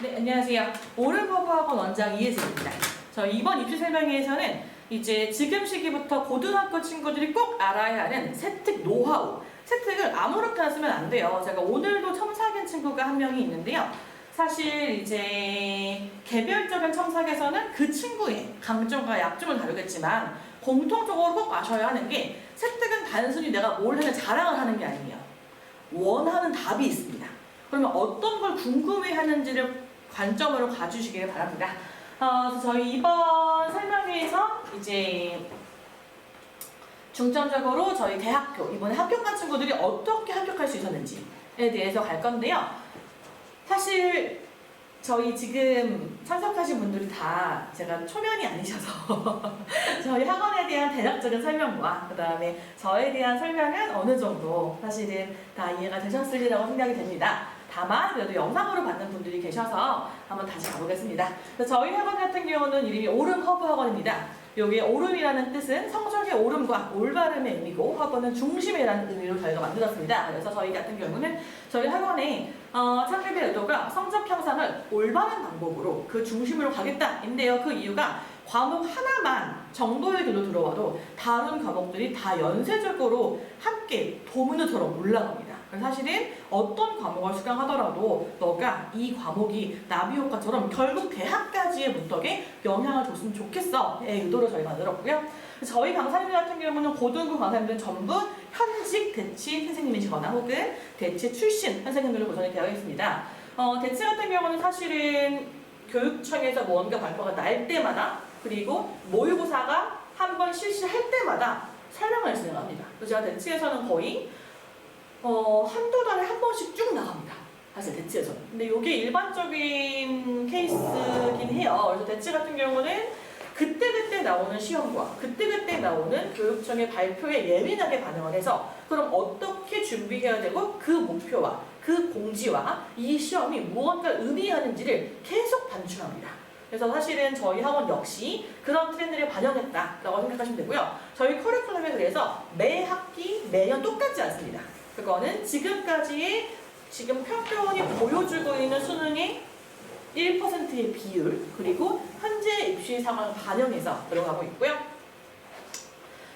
네, 안녕하세요. 오른버브학원 원장 이혜진입니다. 저희 이번 입시 설명회에서는 이제 지금 시기부터 고등학교 친구들이 꼭 알아야 하는 세특 노하우. 세특을 아무렇게나 쓰면 안 돼요. 제가 오늘도 첨삭인 친구가 한 명이 있는데요. 사실 이제 개별적인 첨삭에서는 그 친구의 강점과 약점을 다루겠지만 공통적으로 꼭 아셔야 하는 게 세특은 단순히 내가 뭘 하는 자랑을 하는 게 아니에요. 원하는 답이 있습니다. 그러면 어떤 걸 궁금해하는지를 관점으로 가주시길 바랍니다. 그래서 저희 이번 설명회에서 이제 중점적으로 저희 대학교, 이번에 합격한 친구들이 어떻게 합격할 수 있었는지에 대해서 갈 건데요. 사실 저희 지금 참석하신 분들이 다 제가 초면이 아니셔서 저희 학원에 대한 대략적인 설명과 그 다음에 저에 대한 설명은 어느 정도 사실은 다 이해가 되셨으리라고 생각이 됩니다. 다만 그래도 영상으로 받는 분들이 계셔서 한번 다시 가보겠습니다. 저희 학원 같은 경우는 이름이 오름 허브 학원입니다. 여기 오름이라는 뜻은 성적의 오름과 올바름의 의미고 학원은 중심이라는 의미로 저희가 만들었습니다. 그래서 저희 같은 경우는 저희 학원의 창립의 의도가 성적 향상을 올바른 방법으로 그 중심으로 가겠다인데요. 그 이유가 과목 하나만 정도의 길로 들어와도 다른 과목들이 다 연쇄적으로 함께 도미노처럼 올라갑니다. 사실은 어떤 과목을 수강하더라도 너가 이 과목이 나비 효과처럼 결국 대학까지의 문턱에 영향을 줬으면 좋겠어 의 의도로 저희가 만들었고요. 저희 강사님들 같은 경우는 고등부 강사님들은 전부 현직 대치 선생님이시거나 혹은 대치 출신 선생님들로 구성이 되어 있습니다. 대치 같은 경우는 사실은 교육청에서 뭔가 발표가 날 때마다 그리고 모의고사가 한 번 실시할 때마다 설명을 진행합니다. 그래서 제가 대치에서는 거의 한두 달에 한 번씩 쭉 나갑니다. 사실 대치에서는. 근데 이게 일반적인 케이스긴 해요. 그래서 대치 같은 경우는 그때그때 나오는 시험과 그때그때 나오는 교육청의 발표에 예민하게 반응을 해서 그럼 어떻게 준비해야 되고 그 목표와 그 공지와 이 시험이 무언가를 의미하는지를 계속 단축합니다. 그래서 사실은 저희 학원 역시 그런 트렌드를 반영했다라고 생각하시면 되고요. 저희 커리큘럼에 그래서 매 학기, 매년 똑같지 않습니다. 그거는 지금까지의 지금 평가원이 보여주고 있는 수능의 1%의 비율 그리고 현재 입시 상황을 반영해서 들어가고 있고요.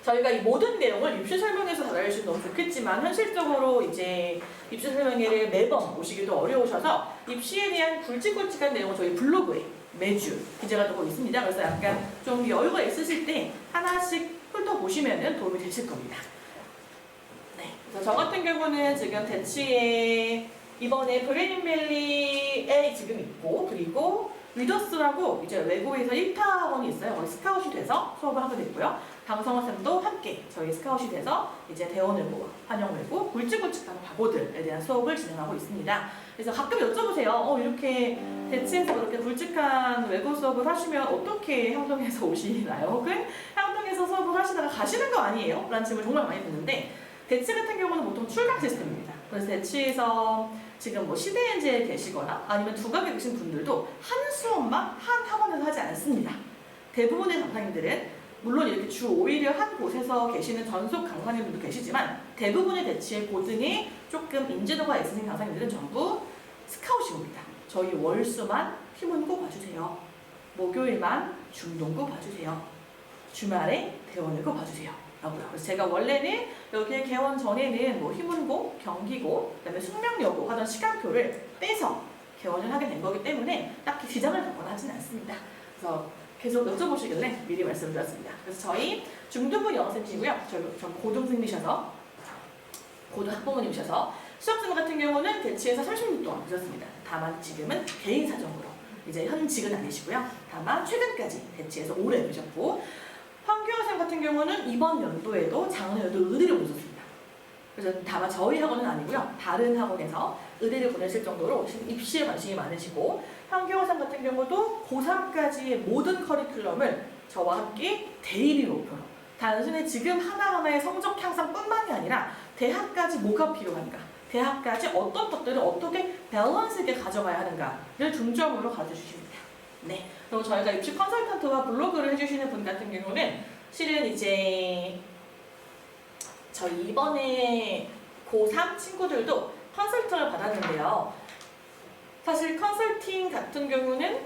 저희가 이 모든 내용을 입시 설명회에서 다뤄주시면 너무 좋겠지만 현실적으로 이제 입시 설명회를 매번 오시기도 어려우셔서 입시에 대한 굵직굵직한 내용을 저희 블로그에 매주 기재가 되고 있습니다. 그래서 약간 좀 여유가 있으실 때 하나씩 훑어보시면 도움이 되실 겁니다. 네, 그래서 저 같은 경우는 지금 대치에 이번에 브레인밸리에 지금 있고 그리고 리더스라고 이제 외국에서 1타 학원이 있어요. 거기 스카웃이 돼서 수업을 하게 됐고요. 강성호 쌤도 함께 저희 스카웃이 돼서 이제 대원외고, 환영외고, 굵직굵직한 과고들에 대한 수업을 진행하고 있습니다. 그래서 가끔 여쭤보세요. 이렇게 대치에서 그렇게 굵직한 외고 수업을 하시면 어떻게 향동에서 오시나요? 혹은 향동에서 수업을 하시다가 가시는 거 아니에요? 라는 질문을 정말 많이 듣는데 대치 같은 경우는 보통 출강 시스템입니다. 그래서 대치에서 지금 뭐 시대엔지에 계시거나 아니면 두각에 계신 분들도 한 수업만 한 학원에서 하지 않습니다. 대부분의 강사님들은 물론 이렇게 주 5일을 한 곳에서 계시는 전속 강사님들도 계시지만 대부분의 대치의 고등에 조금 인지도가 있으신 강사님들은 전부 스카웃이 옵니다. 저희 월수만 휘문고 봐주세요. 목요일만 중동고 봐주세요. 주말에 대원외고 봐주세요. 그래서 제가 원래는 여기에 개원 전에는 뭐 휘문고, 경기고, 그다음에 숙명여고 하던 시간표를 빼서 개원을 하게 된 거기 때문에 딱히 지장을 받거나 하진 않습니다. 그래서 계속 여쭤보시길래 미리 말씀드렸습니다. 그래서 저희 중등부 영어쌤이시고요. 저 고등생이셔서 고등학부모님이셔서 수학생 같은 경우는 대치에서 30년 동안 계셨습니다. 다만 지금은 개인 사정으로 이제 현직은 아니시고요. 다만 최근까지 대치에서 오래 계셨고 황교안쌤 같은 경우는 이번 연도에도 작년에도 의대를 보셨습니다. 그래서 다만 저희 학원은 아니고요. 다른 학원에서 의대를 보내실 정도로 입시에 관심이 많으시고 황교안쌤 같은 경우도 고3까지의 모든 커리큘럼을 저와 함께 데일리 목표로 단순히 지금 하나하나의 성적 향상뿐만이 아니라 대학까지 뭐가 필요한가 대학까지 어떤 것들을 어떻게 밸런스 있게 가져가야 하는가를 중점으로 가르쳐주십니다. 네, 그리고 저희가 입시 컨설턴트와 블로그를 해주시는 분 같은 경우는 실은 이제 저희 이번에 고3 친구들도 컨설팅을 받았는데요. 사실 컨설팅 같은 경우는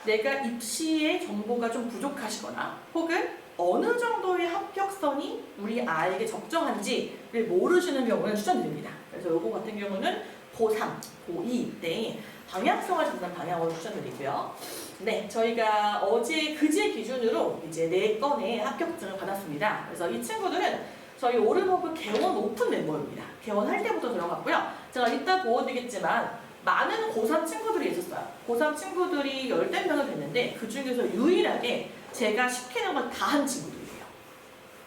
내가 입시의 정보가 좀 부족하시거나 혹은 어느 정도의 합격선이 우리 아이에게 적정한지를 모르시는 경우는 추천드립니다. 그래서 요거 같은 경우는 고3, 고2 때 방향성을 잡는 방향으로 추천드리고요. 네, 저희가 어제 그제 기준으로 이제 4건의 합격증을 받았습니다. 그래서 이 친구들은 저희 오르버그 개원 오픈 멤버입니다. 개원할 때부터 들어갔고요. 제가 이따 보여드리겠지만 많은 고3 친구들이 있었어요. 고3 친구들이 14명이 됐는데 그 중에서 유일하게 제가 시키는 건 다 한 친구들이에요.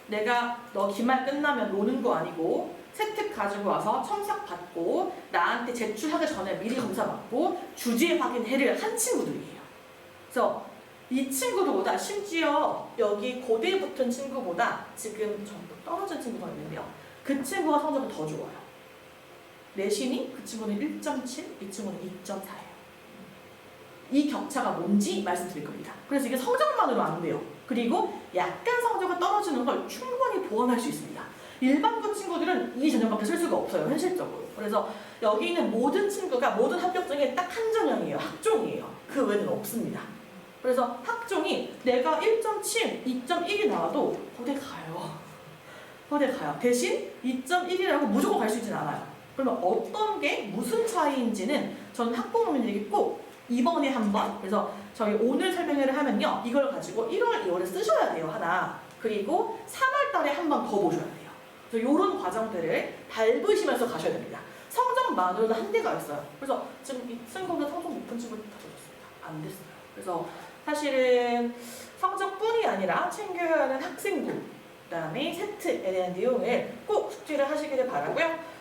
내가 너 기말 끝나면 노는 거 아니고 세특 가지고 와서 첨삭 받고 나한테 제출하기 전에 미리 검사 받고 주제 확인해를 한 친구들이에요. 그래서 이 친구들보다 심지어 여기 고대 붙은 친구보다 지금 전부 떨어진 친구가 있는데요. 그 친구가 성적이 더 좋아요. 내신이 그 친구는 1.7, 이 친구는 2.4예요. 이 격차가 뭔지 말씀드릴 겁니다. 그래서 이게 성적만으로 안 돼요. 그리고 약간 성적이 떨어지는 걸 충분히 보완할 수 있습니다. 일반고 친구들은 이 전형밖에 쓸 수가 없어요. 현실적으로. 그래서 여기 있는 모든 친구가 모든 합격증에 딱 한 전형이에요. 학종이에요. 그 외에는 없습니다. 그래서 학종이 내가 1.7, 2.1이 나와도 고대 가요. 고대 가요. 대신 2.1이라고 무조건 갈 수 있지는 않아요. 그러면 어떤 게 무슨 차이인지는 저는 학부모님들에게 꼭 이번에 한번, 그래서 저희 오늘 설명회를 하면요, 이걸 가지고 1월, 2월에 쓰셔야 돼요, 하나. 그리고 3월 달에 한 번 더 보셔야 돼요. 그래서 이런 과정들을 밟으시면서 가셔야 됩니다. 성적만으로도 한계가 있어요. 그래서 지금 이 친구는 성적 높은 친구들 다 줬습니다. 안 됐어요. 그래서 사실은 성적뿐이 아니라 챙겨야 하는 학생부, 그다음에 세트에 대한 내용을 꼭 숙지를 하시기를 바라고요.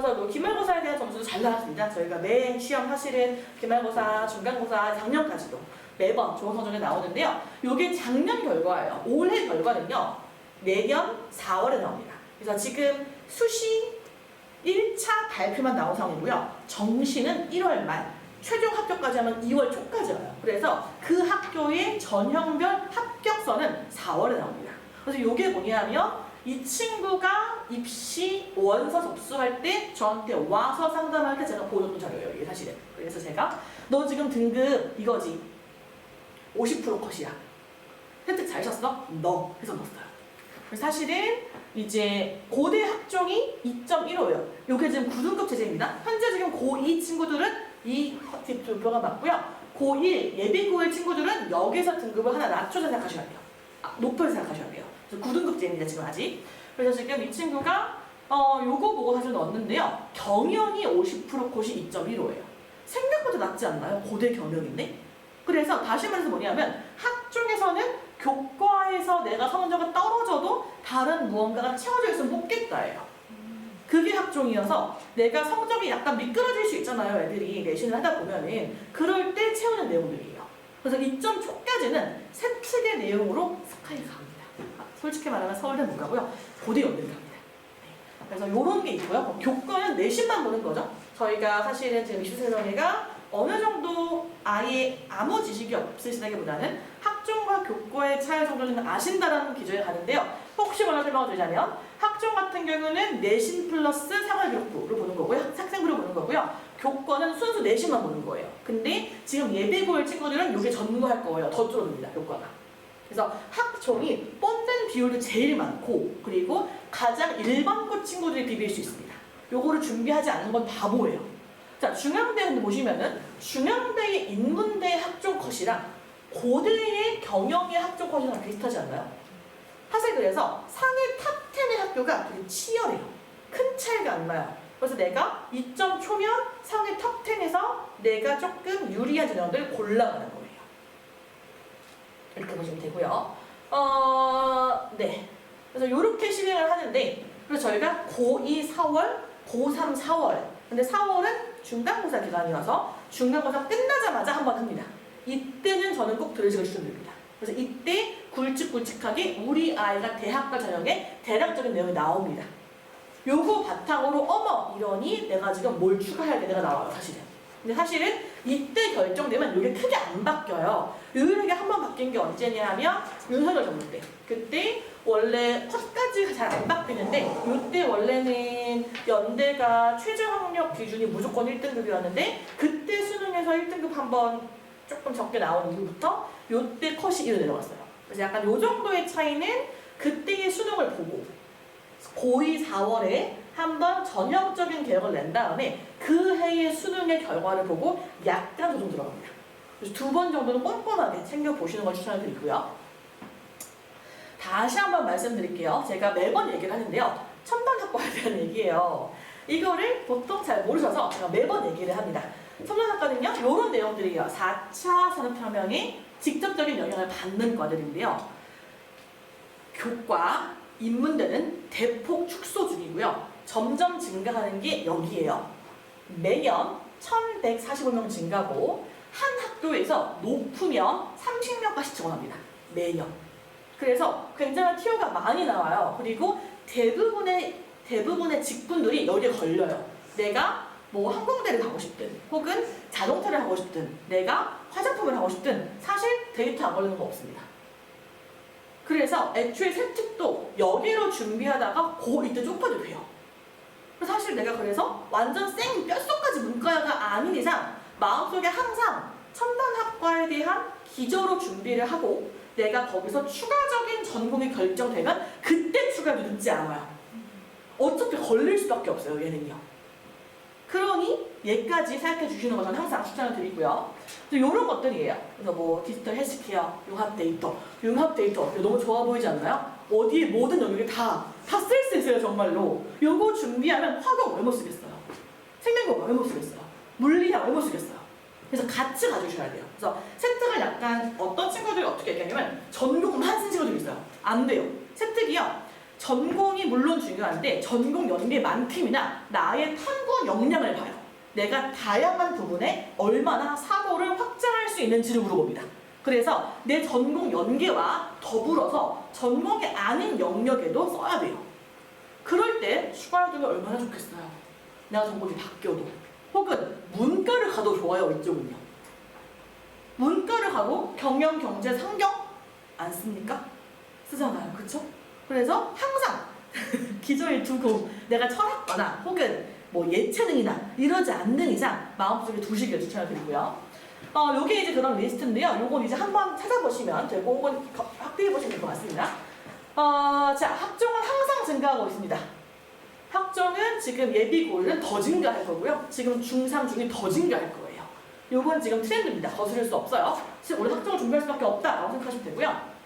저도 기말고사에 대한 점수도 잘 나왔습니다. 저희가 매 시험 사실은 기말고사, 중간고사, 작년까지도 매번 좋은 성적이 나오는데요. 이게 작년 결과예요. 올해 결과는요, 내년 4월에 나옵니다. 그래서 지금 수시 1차 발표만 나온 상황이고요. 정시는 1월 말, 최종 합격까지 하면 2월 초까지 와요. 그래서 그 학교의 전형별 합격선은 4월에 나옵니다. 그래서 이게 뭐냐면 이 친구가 입시 원서 접수할 때 저한테 와서 상담할 때 제가 보여줬던 자료예요. 이게 사실은. 그래서 제가 너 지금 등급 이거지. 50% 컷이야. 혜택 잘 쳤어? 너. 해서 넣었어요. 그래서 사실은 이제 고대 학종이 2.15예요. 이게 지금 9등급 제재입니다. 현재 지금 고2 친구들은 이 뒷표가 맞고요. 고1, 예비 고1 친구들은 여기서 등급을 하나 낮춰서 생각하셔야 돼요. 높여서 생각하셔야 돼요. 9등급제입니다, 지금 아직. 그래서 지금 이 친구가 요거 보고 사실 넣었는데요. 경영이 50% 컷이 2.15예요. 생각보다 낮지 않나요? 고대 경영인데? 그래서 다시 말해서 뭐냐면 학종에서는 교과에서 내가 성적이 떨어져도 다른 무언가가 채워져 있으면 뽑겠다예요. 그게 학종이어서 내가 성적이 약간 미끄러질 수 있잖아요. 애들이 내신을 하다 보면은. 그럴 때 채우는 내용들이에요. 그래서 2.초까지는 세 측의 내용으로 스카이 갑니다. 솔직히 말하면 서울대 못 가고요. 고대 연대 갑니다. 네. 그래서 이런 게 있고요. 교과는 내신만 보는 거죠. 저희가 사실은 지금 입시세정회가 어느 정도 아예 아무 지식이 없으시다기보다는 학종과 교과의 차이 정도는 아신다라는 기준에 가는데요. 혹시 몰라 설명을 드리자면 학종 같은 경우는 내신 플러스 생활기록부를 보는 거고요. 학생부를 보는 거고요. 교과는 순수 내신만 보는 거예요. 근데 지금 예비고일 친구들은 이게 전무할 거예요. 더 줄어듭니다. 교과가. 그래서 학종이 뽑는 비율도 제일 많고 그리고 가장 일반고 친구들이 비빌 수 있습니다. 요거를 준비하지 않는 건 바보예요. 자, 중앙대 보시면은 중앙대의 인문대 학종 컷이랑 고대의 경영의 학종 컷이랑 비슷하지 않나요? 사실 그래서 상위 탑10의 학교가 되게 치열해요. 큰 차이가 안 나요. 그래서 내가 2.초면 상위 탑10에서 내가 조금 유리한 전형들을 골라가는 거예요. 이렇게 보시면 되고요. 네. 그래서 이렇게 진행을 하는데, 그래서 저희가 고2 4월, 고3 4월. 근데 4월은 중간고사 기간이어서 중간고사 끝나자마자 한 번 합니다. 이때는 저는 꼭 들으시길 추천드립니다. 그래서 이때 굵직굵직하게 우리 아이가 대학과 전형에 대략적인 내용이 나옵니다. 요거 바탕으로 어머 이러니 내가 지금 뭘 추가해야 돼 내가 나와요 사실은. 근데 사실은 이때 결정되면 이게 크게 안 바뀌어요. 유일하게 한 번 바뀐 게 언제냐 하면 윤석열 정부 때. 그때 원래 컷까지 잘 안 바뀌는데 이때 원래는 연대가 최저 학력 기준이 무조건 1등급이었는데 그때 수능에서 1등급 한번 조금 적게 나온 이후부터 이때 컷이 1로 내려갔어요. 그래서 약간 요 정도의 차이는 그때의 수능을 보고 고2 4월에 한번 전형적인 개혁을 낸 다음에 그 해의 수능의 결과를 보고 약간 조정 들어갑니다. 그래서 2번 정도는 꼼꼼하게 챙겨보시는 걸 추천을 드리고요. 다시 한번 말씀드릴게요. 제가 매번 얘기를 하는데요. 첨단학과에 대한 얘기예요. 이거를 보통 잘 모르셔서 제가 매번 얘기를 합니다. 첨단학과는요. 이런 내용들이에요. 4차 산업혁명에 직접적인 영향을 받는 과들인데요. 교과, 인문대는 대폭 축소 중이고요. 점점 증가하는 게 여기예요. 매년 1145명 증가고 한 학교에서 높으면 30명까지 증원합니다. 매년. 그래서 굉장히 티오가 많이 나와요. 그리고 대부분의 직군들이 여기에 걸려요. 내가 뭐 항공대를 가고 싶든 혹은 자동차를 하고 싶든 내가 화장품을 하고 싶든 사실 데이터 안 걸리는 거 없습니다. 그래서 애초에 세특도 여기로 준비하다가 이때 좁혀도 돼요. 사실 내가 그래서 완전 생 뼛속까지 문과가 아닌 이상 마음속에 항상 첨단학과에 대한 기저로 준비를 하고 내가 거기서 추가적인 전공이 결정되면 그때 추가도 늦지 않아요. 어차피 걸릴 수밖에 없어요, 얘는요. 그러니 얘까지 생각해 주시는 거 저는 항상 추천을 드리고요. 이런 것들이에요. 그래서 뭐 디지털 헬스케어, 융합 데이터 너무 좋아 보이지 않나요? 어디에 모든 영역에 다 쓸 수 있어요, 정말로. 요거 준비하면 화학 왜 못 쓰겠어요? 생명공학 왜 못 쓰겠어요? 물리학 왜 못 쓰겠어요? 그래서 같이 가주셔야 돼요. 그래서 세특을 약간 어떤 친구들이 어떻게 얘기하냐면 전공만 쓴 친구들이 있어요. 안 돼요. 세특이요. 전공이 물론 중요한데 전공 연계만큼이나 나의 탐구 역량을 봐요. 내가 다양한 부분에 얼마나 사고를 확장할 수 있는지를 물어봅니다. 그래서 내 전공 연계와 더불어서 전공이 아닌 영역에도 써야 돼요. 그럴 때 추가해두면 얼마나 좋겠어요. 내가 전공이 바뀌어도. 혹은 문과를 가도 좋아요, 이쪽은요. 문과를 가도 경영, 경제, 상경 안 씁니까? 쓰잖아요, 그쵸? 그래서 항상 기저에 두고 내가 철학과나 혹은 뭐 예체능이나 이러지 않는 이상 마음속에 두시길 추천해드리고요. 요게 이제 그런 리스트인데요. 요건 이제 한번 찾아보시면 되고 혹은 확대해보시면 될 것 같습니다. 자, 학종은 항상 증가하고 있습니다. 학종은 지금 예비고일은 더 증가할 거고요. 지금 중3, 중2 더 증가할 거예요. 요건 지금 트렌드입니다. 거스를 수 없어요. 지금 올해 학종을 준비할 수밖에 없다라고 생각하시면 되고요.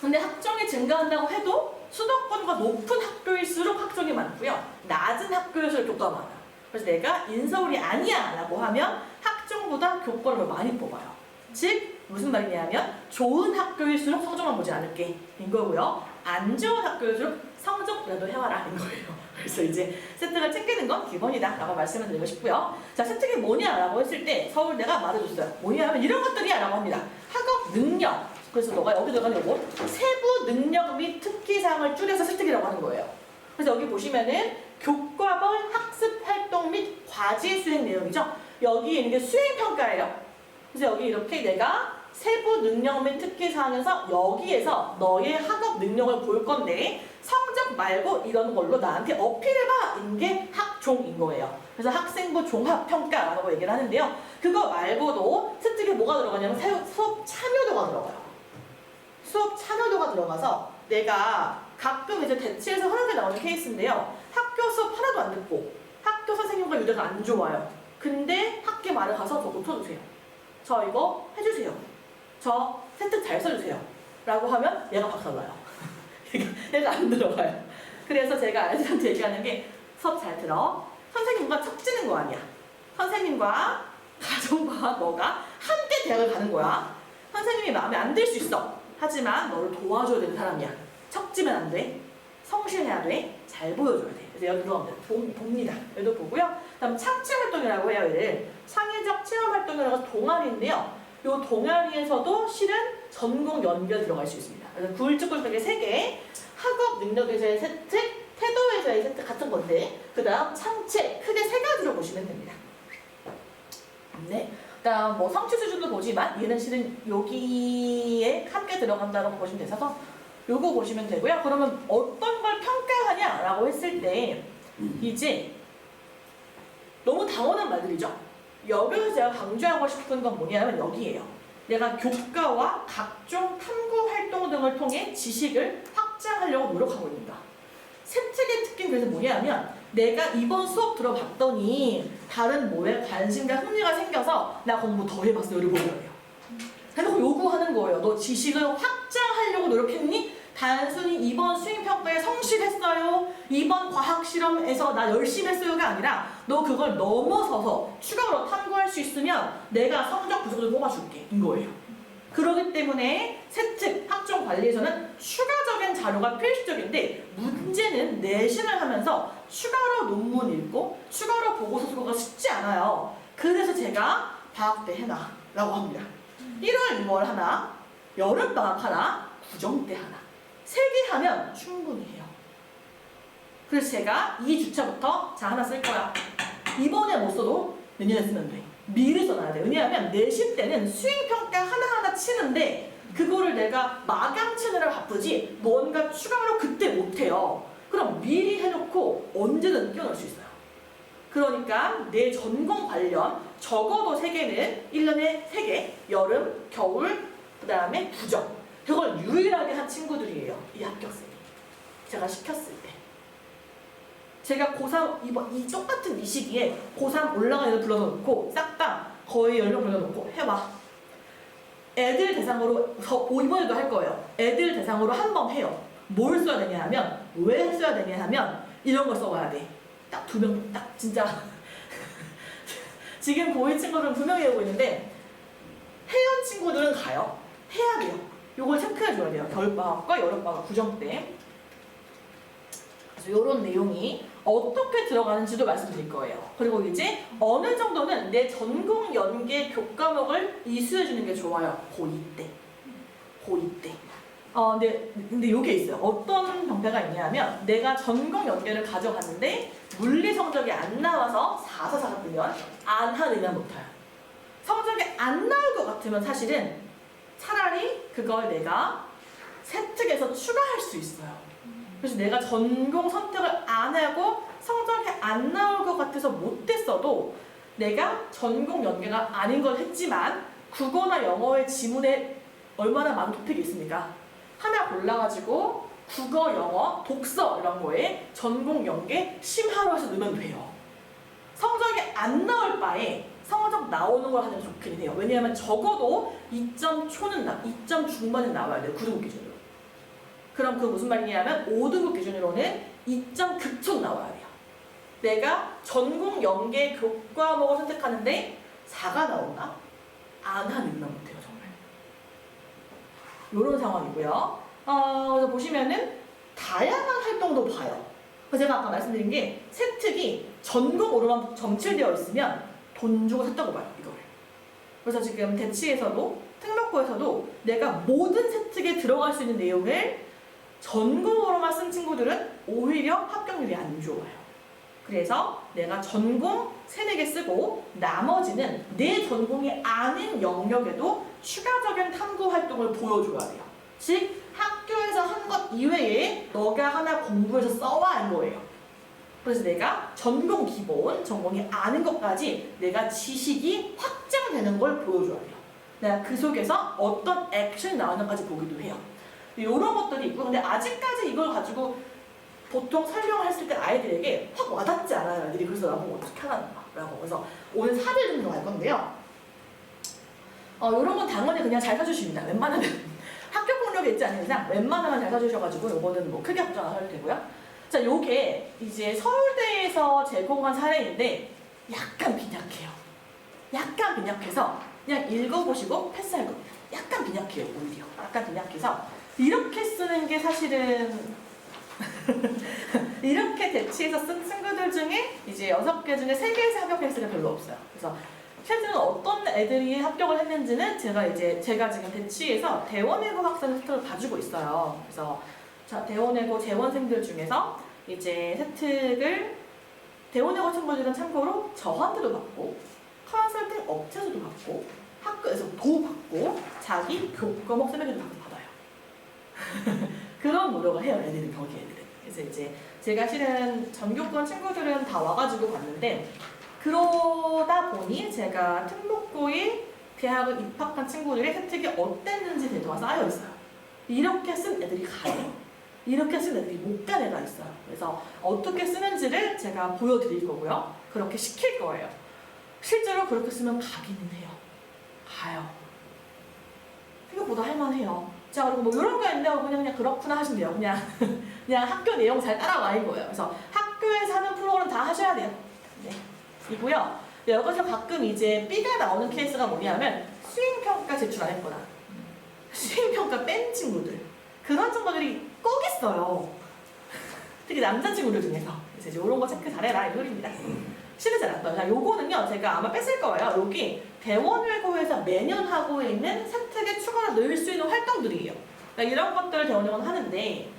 근데 학종이 증가한다고 해도 수도권과 높은 학교일수록 학종이 많고요. 낮은 학교일수록 교과가 많아요. 그래서 내가 인서울이 아니야 라고 하면 학종보다 교과를 더 많이 뽑아요. 즉 무슨 말이냐면 좋은 학교일수록 성적만 보지 않을게 인 거고요. 안 좋은 학교일수록 성적이라도 해와라 인 거예요. 그래서 이제 세특을 챙기는 건 기본이다 라고 말씀을 드리고 싶고요. 자, 세특이 뭐냐 라고 했을 때 서울대가 말해줬어요. 뭐냐 하면 이런 것들이야 라고 합니다. 학업 능력. 그래서 너가 여기 들어가는 요거 세부 능력 및 특기사항을 줄여서 세특이라고 하는 거예요. 그래서 여기 보시면은 교과별 학습 활동 및 과제 수행 내용이죠. 여기 있는 게 수행평가예요. 그래서 여기 이렇게 내가 세부 능력 및 특기사항에서 여기에서 너의 학업 능력을 볼 건데 성적 말고 이런 걸로 나한테 어필해봐 인 게 학종인 거예요. 그래서 학생부 종합평가라고 얘기를 하는데요. 그거 말고도 세특에 뭐가 들어가냐면 수업 참여도가 들어가요. 수업 참여도가 들어가서 내가 가끔 이제 대치에서 흔하게 나오는 케이스인데요. 학교 수업 하나도 안 듣고 학교 선생님과 유대가 안 좋아요. 근데 학기 말에 가서 저 고쳐주세요. 저 이거 해주세요. 저 세특 잘 써주세요. 라고 하면 얘가 박살나요. 얘가 안 들어가요. 그래서 제가 아이들한테 얘기하는 게 수업 잘 들어. 선생님과 척지는 거 아니야. 선생님과 가정과 너가 함께 대학을 가는 거야. 선생님이 마음에 안 들 수 있어. 하지만 너를 도와줘야 되는 사람이야. 척지면 안 돼. 성실해야 돼. 잘 보여줘야 돼. 그래서 여기로 봅니다. 여기도 보고요. 다음 창체활동이라고 해요. 얘를 창의적 체험활동이라고 동아리인데요. 이 동아리에서도 실은 전공 연결 들어갈 수 있습니다. 그래서 굵직굵직하게 3개 학업 능력에서의 세특, 태도에서의 세특 같은 건데 그 다음 창체 크게 3가지로 보시면 됩니다. 네. 그다음 뭐 성취 수준도 보지만 얘는 실은 여기에 함께 들어간다고 보시면 되셔서 요거 보시면 되고요. 그러면 어떤 걸 평가하냐라고 했을 때 이제 너무 당연한 말들이죠. 여기서 제가 강조하고 싶은 건 뭐냐면 여기에요. 내가 교과와 각종 탐구 활동 등을 통해 지식을 확장하려고 노력하고 있는가. 세특의 특징 그래서 뭐냐면 내가 이번 수업 들어봤더니 다른 뭐에 관심과 흥미가 생겨서 나 공부 더 해봤어. 이렇게 보는 거예요. 해놓고 요구하는 거예요. 너 지식을 확장하려고 노력했니? 단순히 이번 수행평가에 성실했어요. 이번 과학실험에서 나 열심히 했어요가 아니라 너 그걸 넘어서서 추가로 탐구할 수 있으면 내가 성적 부족을 뽑아줄게. 인 거예요. 그렇기 때문에 세특 학종 관리에서는 추가적인 자료가 필수적인데 문제는 내신을 하면서 추가로 논문 읽고 추가로 보고서 쓰고가 쉽지 않아요. 그래서 제가 방학 때 해놔 라고 합니다. 1월, 2월 하나, 여름방학 하나, 구정 때 하나. 3개 하면 충분히 해요. 그래서 제가 2주차부터 자 하나 쓸 거야. 이번에 못 써도 내년에 쓰면 돼. 미리 써놔야 돼. 왜냐하면 내신 때는 수행평가 하나하나 치는데 그거를 내가 마감 치느라 바쁘지 뭔가 추가로 그때 못해요. 그럼 미리 해놓고 언제든 끼워넣을 수 있어요. 그러니까 내 전공 관련 적어도 3개는 1년에 3개, 여름, 겨울, 그 다음에 구정. 그걸 유일하게 한 친구들이에요. 이 합격생이. 제가 시켰을 때. 제가 고3 이 똑같은 이 시기에 고3 올라가는 애들 불러서 놓고 싹 다 거의 10명 불러놓고 해봐. 애들 대상으로 이번에도 할 거예요. 애들 대상으로 한 번 해요. 뭘 써야 되냐 하면 왜 써야 되냐 하면 이런 걸 써와야 돼. 딱 2명 딱 진짜 지금 고2 친구들은 2명 외우고 있는데 해연 친구들은 가요. 해야 돼요. 요걸 체크해줘야 돼요. 겨울방학과 여름방학 구정 때. 그래서 이런 내용이 어떻게 들어가는지도 말씀드릴 거예요. 그리고 이제 어느 정도는 내 전공 연계 교과목을 이수해주는 게 좋아요. 고2 때. 고2 때. 근데 요게 있어요. 어떤 병폐가 있냐면 내가 전공 연계를 가져갔는데 물리 성적이 안 나와서 444가 뜨면 안 하느냐 못해요. 성적이 안 나올 것 같으면 사실은 차라리 그걸 내가 세특에서 추가할 수 있어요. 그래서 내가 전공 선택을 안 하고 성적이 안 나올 것 같아서 못했어도 내가 전공 연계가 아닌 걸 했지만 국어나 영어의 지문에 얼마나 많은 토픽이 있습니까? 하나 골라가지고 국어, 영어, 독서 이런 거에 전공 연계 심하로 해서 넣으면 돼요. 성적이 안 나올 바에 성적 나오는 걸 하면 좋긴 해요. 왜냐하면 적어도 2점 초는 2점 중반은 나와야 돼요. 9등급 기준으로. 그럼 그 무슨 말이냐면 5등급 기준으로는 2점 극촌 나와야 돼요. 내가 전공 연계 교과목을 선택하는데 4가 나오나? 안 하는 나 못해요. 정말. 이런 상황이고요. 그래서 보시면은 다양한 활동도 봐요. 그래서 제가 아까 말씀드린 게 세특이 전공으로만 점칠되어 있으면 돈 주고 샀다고 봐요. 이거를. 그래서 지금 대치에서도 특목고에서도 내가 모든 세특에 들어갈 수 있는 내용을 전공으로만 쓴 친구들은 오히려 합격률이 안 좋아요. 그래서 내가 전공 3-4개 쓰고 나머지는 내 전공이 아닌 영역에도 추가적인 탐구 활동을 보여줘야 돼요. 즉 학교에서 한 것 이외에 너가 하나 공부해서 써와 한 거예요. 그래서 내가 전공 기본, 전공이 아닌 것까지 내가 지식이 확장되는 걸 보여줘야 돼요. 내가 그 속에서 어떤 액션이 나오는까지 보기도 해요. 이런 것들이 있고 근데 아직까지 이걸 가지고 보통 설명을 했을 때 아이들에게 확 와닿지 않아요. 애들이 그래서 나보고 어떻게 하라고. 그래서 오늘 사례를 좀 들어갈 건데요. 이런 건 당연히 그냥 잘 사주십니다. 웬만하면 학교 폭력이 있지 않은 이상 웬만하면 잘 사주셔가지고 이거는 뭐 크게 걱정 안 하셔도 되고요. 자, 요게 이제 서울대에서 제공한 사례인데 약간 빈약해요. 약간 빈약해서 그냥 읽어보시고 패스할 겁니다. 약간 빈약해요, 오히려. 약간 빈약해서 이렇게 쓰는 게 사실은 이렇게 대치해서 쓴 친구들 중에 이제 6개 중에 3개에서 합격했을 때 별로 없어요. 그래서 실제로 어떤 애들이 합격을 했는지는 제가 지금 대치에서 대원외고 학생 세특을 봐주고 있어요. 그래서 대원외고 재원생들 중에서 이제 세특을 대원외고 친구들은 참고로 저한테도 받고 컨설팅 업체에서도 받고 학교에서도 받고 자기 교과목 세명에도 받아요. 그런 노력을 해요. 애들은 거기 애들은. 그래서 이제 제가 실은 전교권 친구들은 다 와가지고 봤는데 그러다 보니 제가 특목고에 대학을 입학한 친구들의 혜택이 어땠는지 데이터가 쌓여 있어요. 이렇게 쓴 애들이 가요. 이렇게 쓴 애들이 못 간 애가 있어요. 그래서 어떻게 쓰는지를 제가 보여드릴 거고요. 그렇게 시킬 거예요. 실제로 그렇게 쓰면 가기는 해요. 가요. 생각보다 할만해요. 자, 그리고 뭐 이런 거 있는데 그냥 그렇구나 하시면 돼요. 그냥 학교 내용 잘 따라와인 거예요. 그래서 학교에서 하는 프로그램 다 하셔야 돼요. 네. 이고요. 여기서 가끔 이제 B가 나오는 케이스가 뭐냐면 수행평가 제출 안 했거나 수행평가 뺀 친구들. 그런 친구들이 꼭 있어요. 특히 남자친구들 중에서. 그래서 이제 이런 거 체크 잘해라 이 소리입니다. 실은 잘 안 떠요. 자, 요거는요 제가 아마 뺐을 거예요. 여기 대원외고에서 매년 하고 있는 세특에 추가로 넣을 수 있는 활동들이에요. 그러니까 이런 것들을 대원외고는 하는데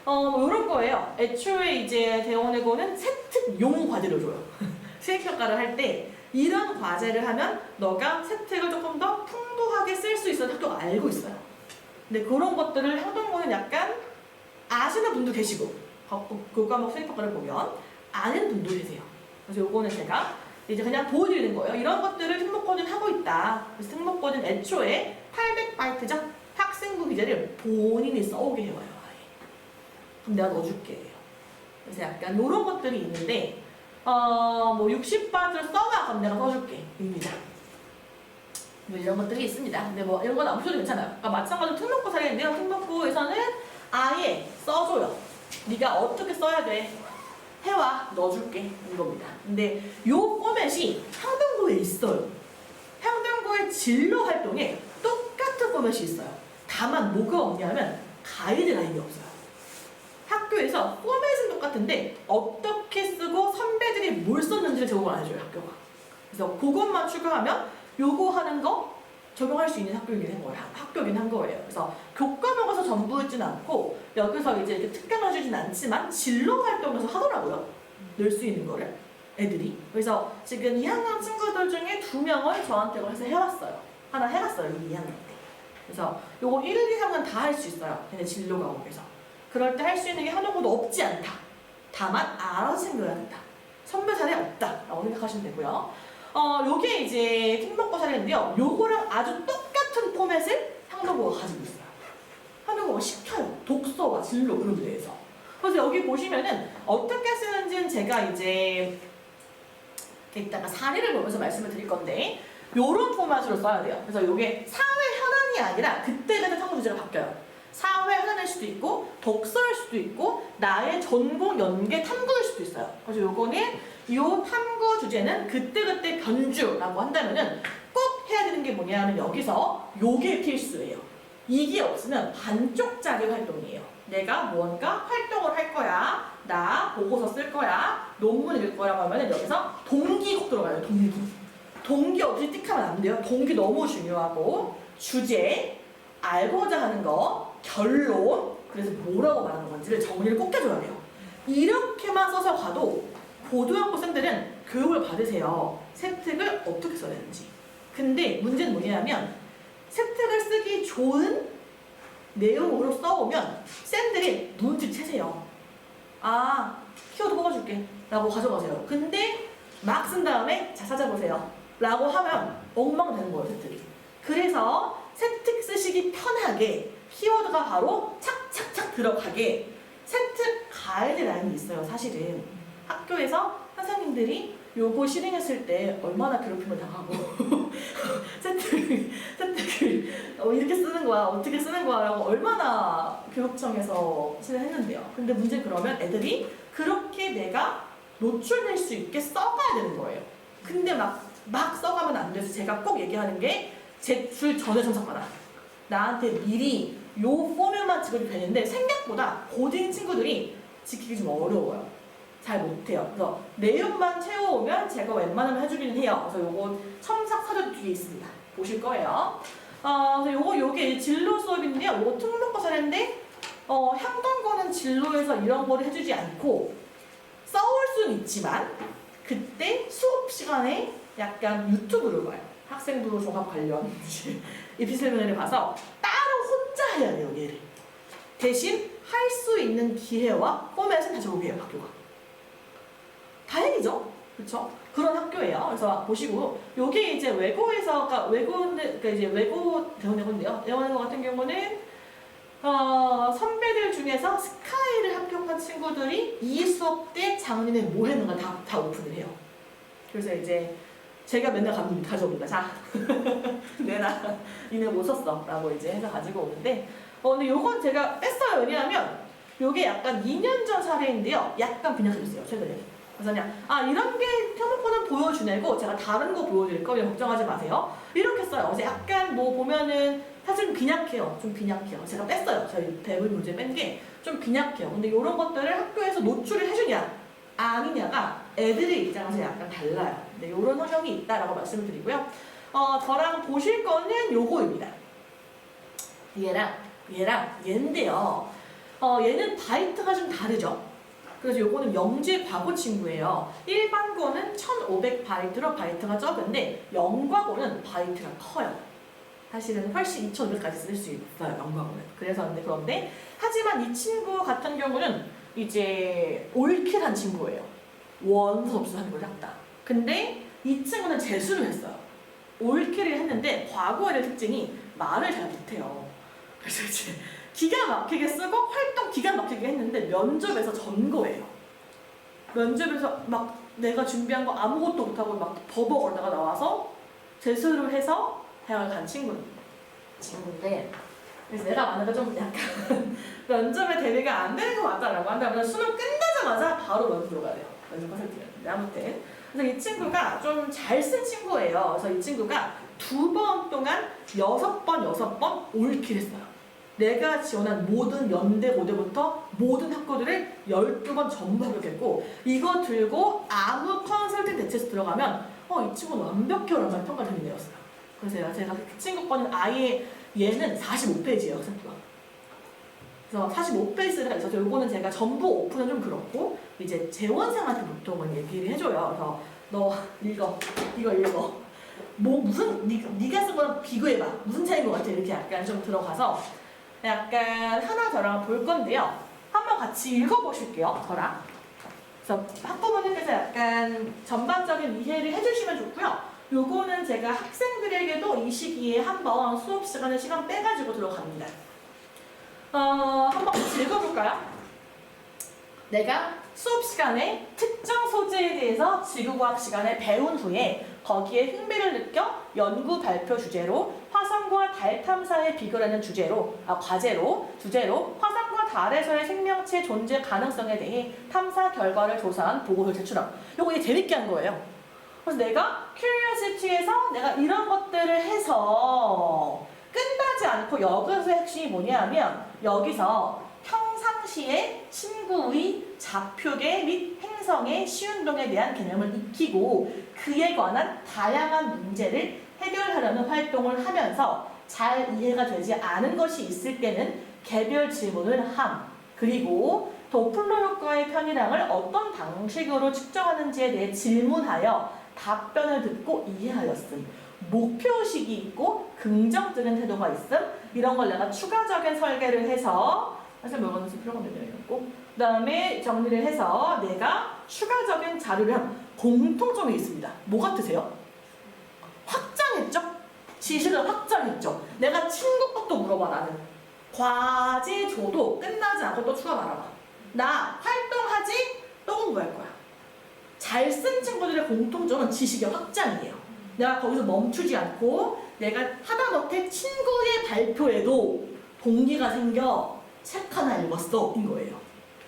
뭐 이런 거예요. 애초에 이제 대원외고는 세특용 과제를 줘요. 수행평가를 할 때 이런 과제를 하면 너가 세특을 조금 더 풍부하게 쓸 수 있어서 학교가 알고 있어요. 근데 그런 것들을 행동고는 약간 아시는 분도 계시고 그 과목 수행평가를 보면 아는 분도 계세요. 그래서 요거는 제가 이제 그냥 보여드리는 거예요. 이런 것들을 특목고는 하고 있다. 그래서 특목고는 애초에 800바이트죠. 학생부 기재를 본인이 써오게 해와요. 아예. 그럼 내가 넣어줄게. 그래서 약간 이런 것들이 있는데 뭐 60바트를 써놔. 그럼 내가 써줄게. 입니다. 뭐 이런 것들이 있습니다. 근데 뭐 이런 건 아무 소리 괜찮아요. 그러니까 마찬가지로 특목고 사례인데요. 특목고에서는 아예 써줘요. 네가 어떻게 써야 돼? 해와 넣어줄게 이겁니다. 근데 요 포맷이 향등고에 있어요. 향등고의 진로 활동에 똑같은 포맷이 있어요. 다만 뭐가 없냐면 가이드라인이 없어요. 학교에서 포맷은 똑같은데 어떻게 쓰고 선배들이 뭘 썼는지를 제공을 안 해줘요 학교가. 그래서 그것만 추가하면 요거 하는 거 적용할 수 있는 학교이긴 한 거예요. 그래서 교과목에서 전부 있진 않고 여기서 이제 이렇게 특강을 주진 않지만 진로 활동에서 하더라고요. 넣을 수 있는 거를 애들이. 그래서 지금 2학년 친구들 중에 2명을 저한테 해서 해왔어요. 하나 해봤어요. 2학년 때. 그래서 요거 1, 2학년 다 할 수 있어요. 걔네 진로 과목에서. 그럴 때 할 수 있는 게 하는 것도 없지 않다. 다만 알아서 챙겨야 된다. 선배 자리에 없다. 라고 생각하시면 되고요. 요게 이제 특목고 사례인데요. 요거랑 아주 똑같은 포맷을 향동고가 가지고 있어요. 향동고가 시켜요. 독서와 진로 그런 데 대해서. 그래서 여기 보시면은 어떻게 쓰는지는 제가 이제 이따가 사례를 보면서 말씀을 드릴 건데 요런 포맷으로 써야 돼요. 그래서 요게 사회 현안이 아니라 그때그때 탐구 주제가 바뀌어요. 사회 현안일 수도 있고 독서일 수도 있고 나의 전공 연계 탐구일 수도 있어요. 그래서 요거는 요 탐구 주제는 그때그때 변주라고 한다면은 꼭 해야 되는 게 뭐냐면 여기서 요게 필수예요. 이게 없으면 반쪽짜리 활동이에요. 내가 무언가 활동을 할 거야. 나 보고서 쓸 거야. 논문 읽을 거라고 하면은 여기서 동기 꼭 들어가요. 동기. 동기 없이 띡하면 안 돼요. 동기 너무 중요하고 주제, 알고자 하는 거, 결론, 그래서 뭐라고 말하는 건지를 정리를 꼭 해줘야 돼요. 이렇게만 써서 가도 고등학교생들은 교육을 받으세요. 세특을 어떻게 써야 되는지. 근데 문제는 뭐냐면 세특을 쓰기 좋은 내용으로 써오면 쌤들이 눈치채세요. 아, 키워드 뽑아줄게 라고 가져가세요. 근데 막 쓴 다음에 자 찾아보세요 라고 하면 엉망되는 거예요. 세특이. 그래서 세특 쓰시기 편하게 키워드가 바로 착착착 들어가게 세특 가이드라인이 있어요. 사실은 학교에서 선생님들이 요거 실행했을 때 얼마나 괴롭힘을 당하고 세특을 이렇게 쓰는 거야 어떻게 쓰는 거야 라고 얼마나 교육청에서 실행했는데요. 근데 문제는 그러면 애들이 그렇게 내가 노출될 수 있게 써가야 되는 거예요. 근데 막 써가면 안 돼서 제가 꼭 얘기하는 게 제출 전에 점수받아. 나한테 미리 요 포맷만 지켜도 되는데 생각보다 고딩 친구들이 지키기 좀 어려워요. 잘 못해요. 그래서 내용만 채워오면 제가 웬만하면 해주기는 해요. 그래서 요거 첨삭 사전 뒤에 있습니다. 보실 거예요. 그래서 요게 진로 수업인데요. 요거 특목고 사례인데 향동고는 진로에서 이런 거를 해주지 않고 써올 수는 있지만 그때 수업 시간에 약간 유튜브를 봐요. 학생부 종합 관련 입시 설명회를 봐서 따로 혼자 해야 돼요. 얘를. 대신 할 수 있는 기회와 포맷은 다 적용해요, 학교가. 다행이죠? 그렇죠? 그런 학교예요. 그래서 보시고, 요게 이제 외고에서, 그러니까 이제 외고 대원외고인데요. 대원외고 같은 경우는, 선배들 중에서 스카이를 합격한 친구들이 이 수업 때 작년에 뭐 했는가 다 오픈을 해요. 그래서 이제 제가 맨날 가져옵니다. 자, 내나 이네 못 썼어. 라고 이제 해서 가지고 오는데, 근데 요건 제가 뺐어요. 왜냐하면, 요게 약간 2년 전 사례인데요. 약간 빈약해졌어요, 최근에. 그래서 그냥, 이런 게 켜놓고는 보여주내고, 제가 다른 거 보여드릴 거면 걱정하지 마세요. 이렇게 써요. 그래서 약간 뭐 보면은, 사실 좀 빈약해요. 좀 빈약해요. 제가 뺐어요. 저희 대부분 문제 뺀 게 좀 빈약해요. 근데 이런 것들을 학교에서 노출을 해주냐, 아니냐가 애들의 입장에서 약간 달라요. 네, 이런 성향이 있다라고 말씀을 드리고요. 저랑 보실 거는 요거입니다. 얘랑 얘인데요. 얘는 바이트가 좀 다르죠. 그래서 요거는 영재 과고 친구예요. 일반 거는 1500 바이트로 바이트가 적은데 영과고는 바이트가 커요. 사실은 훨씬 2500까지 쓸 수 있어요, 영과고는. 그런데 하지만 이 친구 같은 경우는 이제 올킬한 친구예요. 원서 없이 하는 걸 했다. 근데 이 친구는 재수를 했어요. 올킬을 했는데 과거의 특징이 말을 잘 못해요. 그래서 이제 기가 막히게 쓰고 활동 기가 막히게 했는데 면접에서 전 거예요. 면접에서 막 내가 준비한 거 아무것도 못하고 막 버벅거리다가 나와서 재수를 해서 대학을 간 친구인데, 그래서 내가 만약에 좀 약간 면접에 대비가 안 되는 거 맞다라고 한다면 수능 끝나자마자 바로 면접으로 가야 돼요. 면접 컨설팅은. 아무튼 그래서 이 친구가 좀 잘 쓴 친구예요. 그래서 이 친구가 2번 동안 6번 올킬했어요. 내가 지원한 모든 연대 고대부터 모든 학교들을 12번 전부 합격했고, 이거 들고 아무 컨설팅 대체에서 들어가면 이 친구는 완벽해요라는 평가를 많이 내었어요. 그래서 제가 그 친구 거는 아예 얘는 45페이지예요, 학생부가. 그래서 45페이지를 있어서 요거는 제가 전부 오픈은 좀 그렇고, 이제 재원생한테 보통은 얘기를 해줘요. 그래서 너 읽어, 이거 읽어. 뭐 무슨 네가 쓴 거랑 비교해봐. 무슨 차이인 것 같아. 이렇게 약간 좀 들어가서 약간 하나 저랑 볼 건데요. 한번 같이 읽어보실게요, 저랑. 그래서 학부모님께서 약간 전반적인 이해를 해주시면 좋고요. 요거는 제가 학생들에게도 이 시기에 한번 수업 시간에 시간 빼가지고 들어갑니다. 한번 같이 읽어볼까요? 내가 수업 시간에 특정 소재에 대해서 지구과학 시간에 배운 후에 거기에 흥미를 느껴 연구 발표 주제로 화성과 달 탐사에 비교하는 과제로 화성과 달에서의 생명체 존재 가능성에 대해 탐사 결과를 조사한 보고서를 제출함. 요거 이게 재밌게 한 거예요. 그래서 내가 큐리오시티에서 내가 이런 것들을 해서 끝나지 않고 여기서의 핵심이 뭐냐면, 여기서 평상시에 친구의 좌표계 및 행성의 시운동에 대한 개념을 익히고 그에 관한 다양한 문제를 해결하려는 활동을 하면서 잘 이해가 되지 않은 것이 있을 때는 개별 질문을 함. 그리고 도플러 효과의 편이량을 어떤 방식으로 측정하는지에 대해 질문하여 답변을 듣고 이해하였음. 목표의식이 있고 긍정적인 태도가 있음. 이런 걸 내가 추가적인 설계를 해서, 사실 뭐는 쓸 필요가 없는데, 그 다음에 정리를 해서 내가 추가적인 자료를 한 공통점이 있습니다. 뭐 같으세요? 확장했죠? 지식을 확장했죠? 내가 친구 것도 물어봐. 나는 과제 줘도 끝나지 않고 또 추가 말아봐. 나 활동하지? 또 공부할 거야. 잘 쓴 친구들의 공통점은 지식의 확장이에요. 내가 거기서 멈추지 않고 내가 하다못해 친구의 발표에도 동기가 생겨 책 하나 읽었어 인 거예요.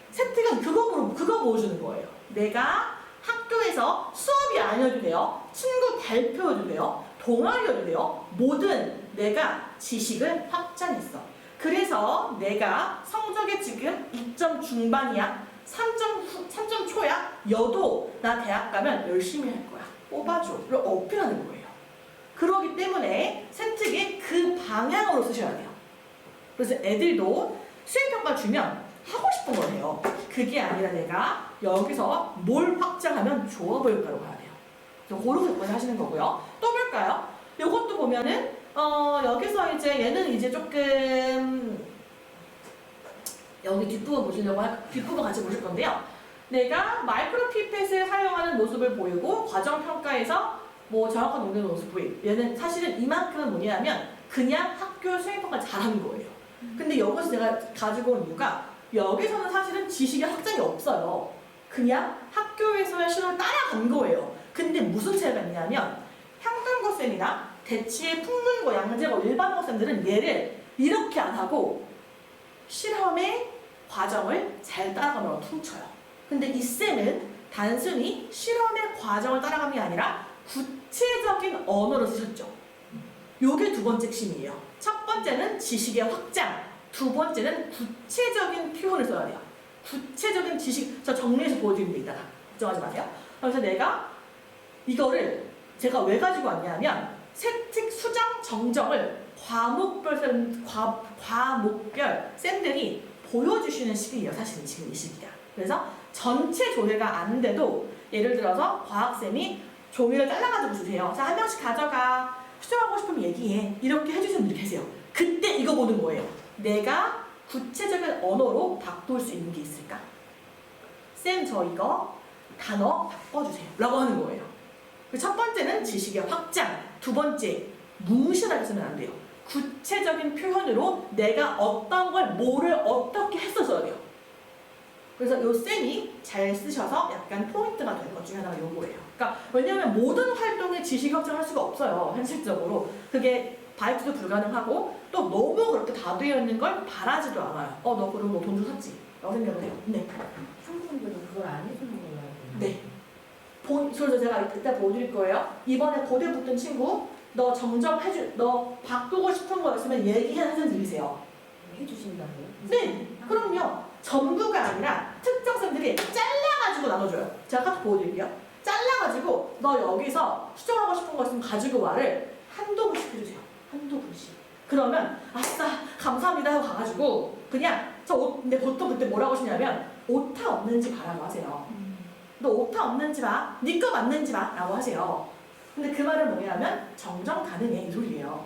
세트가 그거 보여주는 거예요. 내가 학교에서 수업이 아니어도 돼요. 친구 발표여도 돼요. 동아리여도 돼요. 뭐든 내가 지식을 확장했어. 그래서 내가 성적이 지금 2점 중반이야. 3점 초야? 여도 나 대학 가면 열심히 할 거야. 뽑아줘.를 어필하는 거예요. 그러기 때문에 세특이 그 방향으로 쓰셔야 돼요. 그래서 애들도 수행평가 주면 하고 싶은 걸 해요. 그게 아니라 내가 여기서 뭘 확장하면 좋아 보일까로 가야 돼요. 그래서 그런 것까지 하시는 거고요. 또 볼까요? 요것도 보면은 여기서 이제 얘는 이제 조금 여기 뒷부분 뒷부분 같이 보실 건데요. 내가 마이크로 피펫을 사용하는 모습을 보이고 과정 평가에서 뭐 정확한 농도의 모습 보이고 얘는 사실은 이만큼은 뭐냐면 그냥 학교 수행평가 잘하는 거예요. 근데 여기서 제가 가지고 온 이유가 여기서는 사실은 지식의 확장이 없어요. 그냥 학교에서의 실험을 따라간 거예요. 근데 무슨 차이가 있냐면 향정고쌤이나 대치의 풍문고 양재고 일반고쌤들은 얘를 이렇게 안 하고 실험의 과정을 잘 따라가면 퉁쳐요. 근데 이 쌤은 단순히 실험의 과정을 따라감이 아니라 구체적인 언어를 쓰셨죠. 요게 두 번째 핵심이에요. 첫 번째는 지식의 확장, 두 번째는 구체적인 표현을 써야 돼요. 구체적인 지식, 저 정리해서 보여드립니다. 이따가. 걱정하지 마세요. 그래서 내가 이거를 제가 왜 가지고 왔냐면 세특 수정 정정을 과목별 쌤들이 보여주시는 시기예요. 사실은 지금 이 시기가. 그래서 전체 조회가 안 돼도 예를 들어서 과학쌤이 종이를 잘라가지고 주세요. 자, 한 명씩 가져가. 수정하고 싶으면 얘기해. 이렇게 해주시는 분들이 계세요. 그때 이거 보는 거예요. 내가 구체적인 언어로 바꿀 수 있는 게 있을까? 쌤, 저 이거 단어 바꿔주세요. 라고 하는 거예요. 첫 번째는 지식의 확장. 두 번째, 뭉실하게 쓰면 안 돼요. 구체적인 표현으로 내가 어떤 걸, 뭐를 어떻게 했어줘야 돼요. 그래서 요 쌤이 잘 쓰셔서 약간 포인트가 되는 것 중에 하나가 요거예요. 그러니까 왜냐하면 모든 활동에 지식 확장할 수가 없어요. 현실적으로. 그게 바이트도 불가능하고 또 너무 그렇게 다 되어 있는 걸 바라지도 않아요. 너 그럼 너 돈 주고 샀지? 라고 생각을 해요. 네. 한국분들은 그걸 안 해주는 걸로 알고 네. 그래서 제가 이따 보여드릴 거예요. 이번에 고대 붙은 친구 너 너 바꾸고 싶은 거 있으면 얘기해 선생님이세요. 해주신다고요? 네. 그럼요. 전부가 아니라 특정 쌤들이 잘라가지고 나눠줘요. 제가 카톡 보여드릴게요. 잘라가지고 너 여기서 수정하고 싶은 거 있으면 가지고 와를 한두 분씩 해주세요. 한두 분씩. 그러면 아싸 감사합니다 하고 가가지고 그냥 근데 보통 그때 뭐라고 하시냐면 오타 없는지 봐라고 하세요. 너 오타 없는지 봐. 네 거 맞는지 봐. 라고 하세요. 근데 그 말은 뭐냐면 정정 가능해 이 소리예요.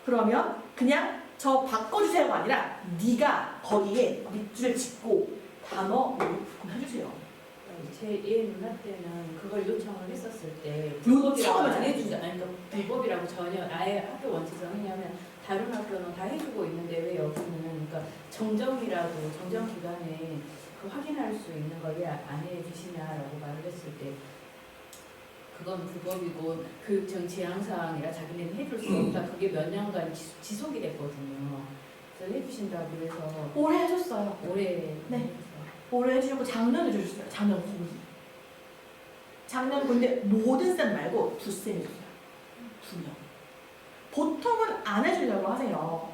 그러면 그냥 저 바꿔주세요가 아니라 네가 거기에 밑줄을 짓고 단어 해주세요. 제 얘 누나 때는 그걸 요청을 했었을 때 요청을 안 해주지 아니 그러니까 불법이라고 전혀 아예 학교 원칙상 왜냐하면 다른 학교는 다 해주고 있는데 왜 여기는 그러니까 정정 기간에 그 확인할 수 있는 걸 왜 안 해주시냐라고 말을 했을 때 그건 불법이고 교육청 지향사항이라 자기네는 해줄 수 없다. 그게 몇 년간 지속이 됐거든요. 그래서 해주신다고 그래서 올해 해줬어요. 올해 네. 올해 해주셨고 작년에 해주셨어요. 작년 거의. 작년 근데 모든 쌤 말고 두 쌤이 줬어요. 2명. 보통은 안 해주려고 하세요.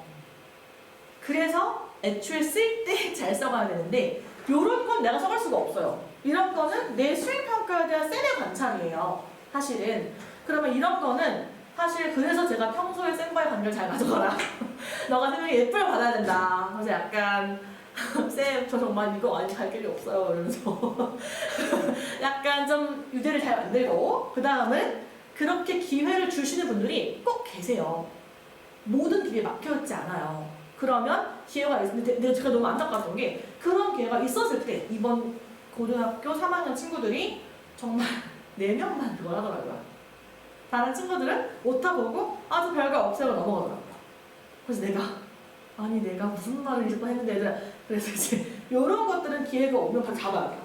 그래서 애초에 쓸 때 잘 써가야 되는데 요런 건 내가 써갈 수가 없어요. 이런 거는 내 수행평가에 대한 쌤의 관찰이에요. 사실은. 그러면 이런 거는 사실 그래서 제가 평소에 쌤과의 관계를 잘 가져가라. 너 같은 경우에 예쁨을 받아야 된다. 그래서 약간 쌤, 저 정말 이거 아니 갈 길이 없어요. 이러면서 약간 좀 유대를 잘 만들고 그 다음은 그렇게 기회를 주시는 분들이 꼭 계세요. 모든 길이 막혀있지 않아요. 그러면 기회가 있는데 제가 너무 안타까웠던 게 그런 기회가 있었을 때 이번 고등학교 3학년 친구들이 정말 4명만 그걸 하더라고요. 다른 친구들은 오타 보고 아주 별거 없어요 넘어가더라고요. 그래서 내가 무슨 말을 자꾸 했는데 얘들아 그래서 이제 이런 것들은 기회가 오면 바로 잡아야 돼요.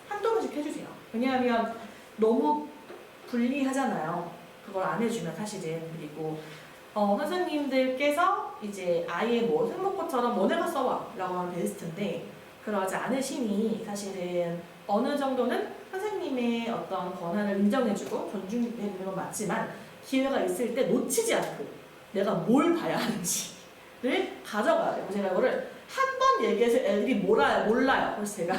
한두 번씩 해주세요. 왜냐하면 너무 불리하잖아요. 그걸 안 해주면 사실은. 그리고 선생님들께서 이제 아예 뭐 승모코처럼 너네가 써와 라고 하면 베스트인데 그러지 않으시니 사실은 어느 정도는 선생님의 어떤 권한을 인정해주고 존중해주는 건 맞지만 기회가 있을 때 놓치지 않고 내가 뭘 봐야 하는지를 가져가야 돼요. 제가 이거를 한 번 얘기해서 애들이 몰라요. 그래서 제가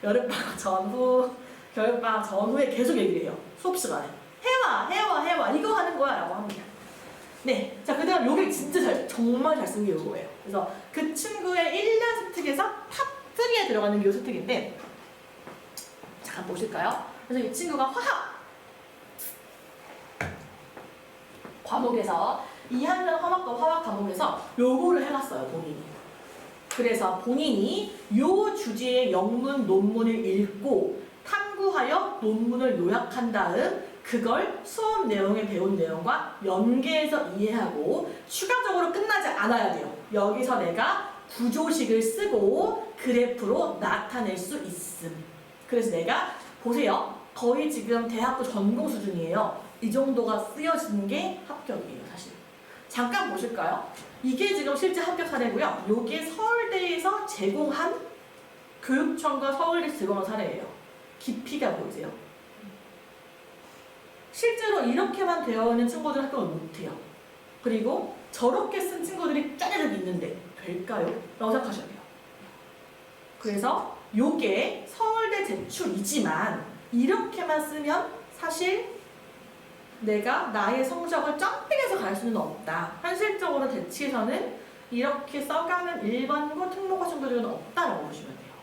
여름방학 전후, 겨울방학 전후에 계속 얘기를 해요. 수업 시간에. 해와. 이거 하는 거야. 라고 합니다. 네. 자, 그 다음 요게 진짜 정말 잘 쓴 게 요거예요. 그래서 그 친구의 1년 스특에서 탑3에 들어가는 게 요 스특인데, 잠깐 보실까요? 그래서 이 친구가 화학 과목에서 2학년 화학 과목에서 요거를 해놨어요, 본인이. 그래서 본인이 요 주제의 영문 논문을 읽고 탐구하여 논문을 요약한 다음 그걸 수업 내용에 배운 내용과 연계해서 이해하고 추가적으로 끝나지 않아야 돼요. 여기서 내가 구조식을 쓰고 그래프로 나타낼 수 있음. 그래서 내가 보세요. 거의 지금 대학교 전공 수준이에요. 이 정도가 쓰여지는 게 합격이에요, 사실. 잠깐 보실까요? 이게 지금 실제 합격 사례고요. 요게 서울대에서 제공한 교육청과 서울대 제공한 사례예요. 깊이가 보이세요? 실제로 이렇게만 되어 있는 친구들 합격을 못해요. 그리고 저렇게 쓴 친구들이 짜르륵 있는데 될까요? 라고 생각하셔야 돼요. 그래서 요게 서울대 제출이지만 이렇게만 쓰면 사실 내가 나의 성적을 점핑해서 갈 수는 없다. 현실적으로 대치에서는 이렇게 써가는 일반고 특목고 친구들은 없다라고 보시면 돼요.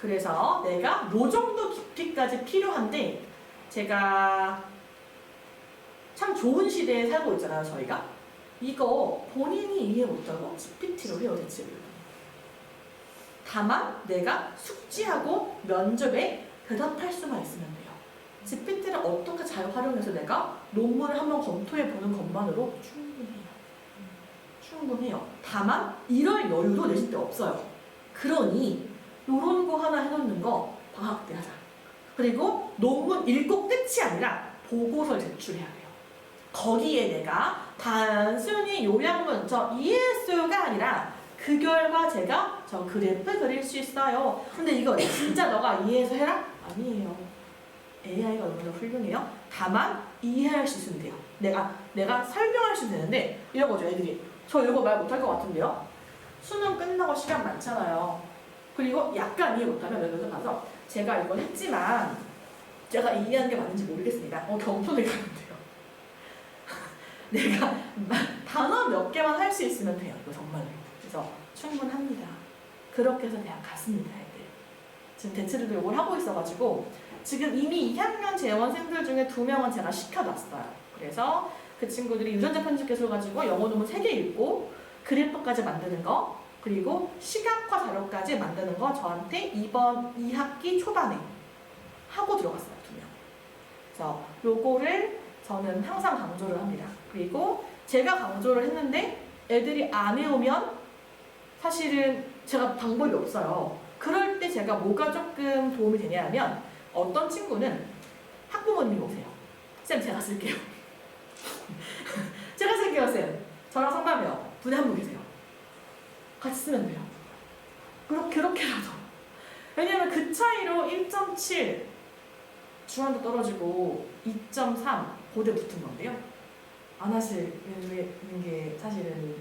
그래서 내가 요 정도 깊이까지 필요한데 제가 참 좋은 시대에 살고 있잖아요, 저희가. 이거 본인이 이해 못하고 GPT로 해요, 대체를. 다만 내가 숙지하고 면접에 대답할 수만 있으면 돼요. GPT를 어떻게 잘 활용해서 내가 논문을 한번 검토해 보는 것만으로 충분해요. 다만 이럴 여유도 내실 때 없어요. 그러니 요런 거 하나 해놓는 거 방학 때 하자. 그리고 논문 읽고 끝이 아니라 보고서를 제출해야 돼요. 거기에 내가 단순히 요약문 저 이해했어요가 아니라 그 결과 제가 저 그래프 그릴 수 있어요. 근데 이거 진짜 너가 이해해서 해라? 아니에요. AI가 얼마나 훌륭해요? 다만 이해할 수 있으면 돼요. 내가 설명할 수 되는데 이런 거죠, 애들이. 저 이거 말 못할 것 같은데요? 수능 끝나고 시간 많잖아요. 그리고 약간 이해 못하면 면접에 가서 제가 이걸 했지만 제가 이해한 게 맞는지 모르겠습니다. 경품을 가면 돼요. 내가 단어 몇 개만 할 수 있으면 돼요. 이거 정말로. 그래서 충분합니다. 그렇게 해서 대학 갔습니다, 애들. 지금 대체들도 이걸 하고 있어가지고 지금 이미 2학년 재원생들 중에 2명은 제가 시켜놨어요. 그래서 그 친구들이 유전자 편집 기술 가지고 영어 논문 3개 읽고 그래프까지 만드는 거 그리고 시각화 자료까지 만드는 거 저한테 이번 2학기 초반에 하고 들어갔어요, 2명. 그래서 요거를 저는 항상 강조를 합니다. 그리고 제가 강조를 했는데 애들이 안 해오면 사실은 제가 방법이 없어요. 그럴 때 제가 뭐가 조금 도움이 되냐면 어떤 친구는 학부모님이 오세요. 쌤 제가 쓸게요. 제가 쓸게요, 쌤. 저랑 상담해요. 분에 한 분 계세요. 같이 쓰면 돼요. 그렇게라도. 왜냐면 그 차이로 1.7 중간도 떨어지고 2.3 고대 붙은 건데요. 안 하시는 게 사실은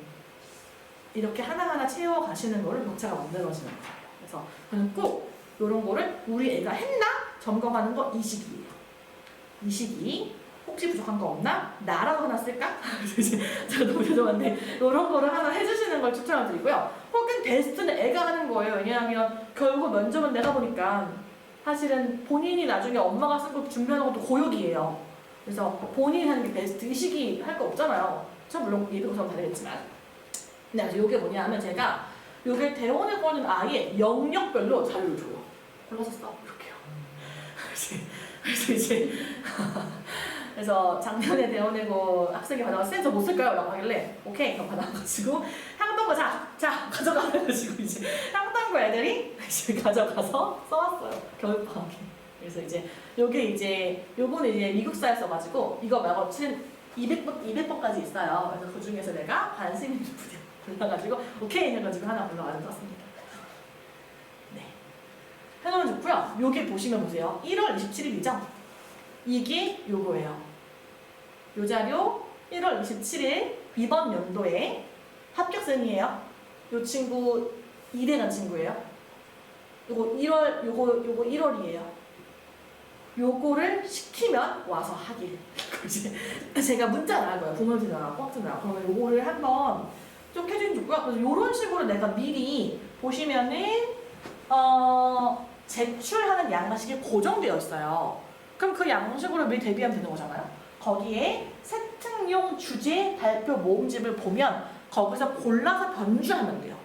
이렇게 하나하나 채워가시는 거를 목차가 만들어지는 거예요. 그래서 저는 꼭 이런 거를 우리 애가 했나? 점검하는 거 이 시기예요. 이 시기 혹시 부족한 거 없나? 나라도 하나 쓸까? 제가 너무 죄송한데 이런 거를 하나 해주시는 걸 추천을 드리고요. 혹은 베스트는 애가 하는 거예요. 왜냐하면 결국 면접은 내가 보니까 사실은 본인이 나중에 엄마가 쓴 거 준비하는 것도 고역이에요. 그래서 본인이 하는 게 베스트. 이 시기 할 거 없잖아요. 저 물론 예비고사는 다르겠지만. 근데 이게 뭐냐 하면 제가 요게 대원에 보는 아이의 영역별로 자료를 줘요. 골라서 써. 이렇게요. 그래서 이제 그래서 작년에 대원외고 학생이 받아가 쌤 저 못 쓸까요? 라고 하길래 오케이 그럼 받아가지고 향단고 자 가져가가지고 이제 향단고 애들이 이제 가져가서 써왔어요. 겨울방학에. 그래서 이제 요거는 이제 미국사에 써가지고 이거 말고 200번까지 있어요. 그래서 그 중에서 내가 반스님 골라가지고 오케이 해가지고 하나 골라가지고 썼습니다. 네. 해놓으면 좋고요. 요게 보시면 보세요. 1월 27일이죠? 이게 요거예요. 요 자료 1월 27일 이번 연도에 합격생이에요. 요 친구 2대 간 친구예요. 요거 1월이에요. 요거를 시키면 와서 하길. 이제 제가 문자 나갈 거예요. 부모 전화, 꽉 전화. 그러면 요거를 한번 좀 해주면 좋고요. 그래서 요런 식으로 내가 미리 보시면은 제출하는 양식이 고정되어 있어요. 그럼 그 양식으로 미리 대비하면 되는 거잖아요. 거기에 세특용 주제 발표 모음집을 보면 거기서 골라서 변주하면 돼요.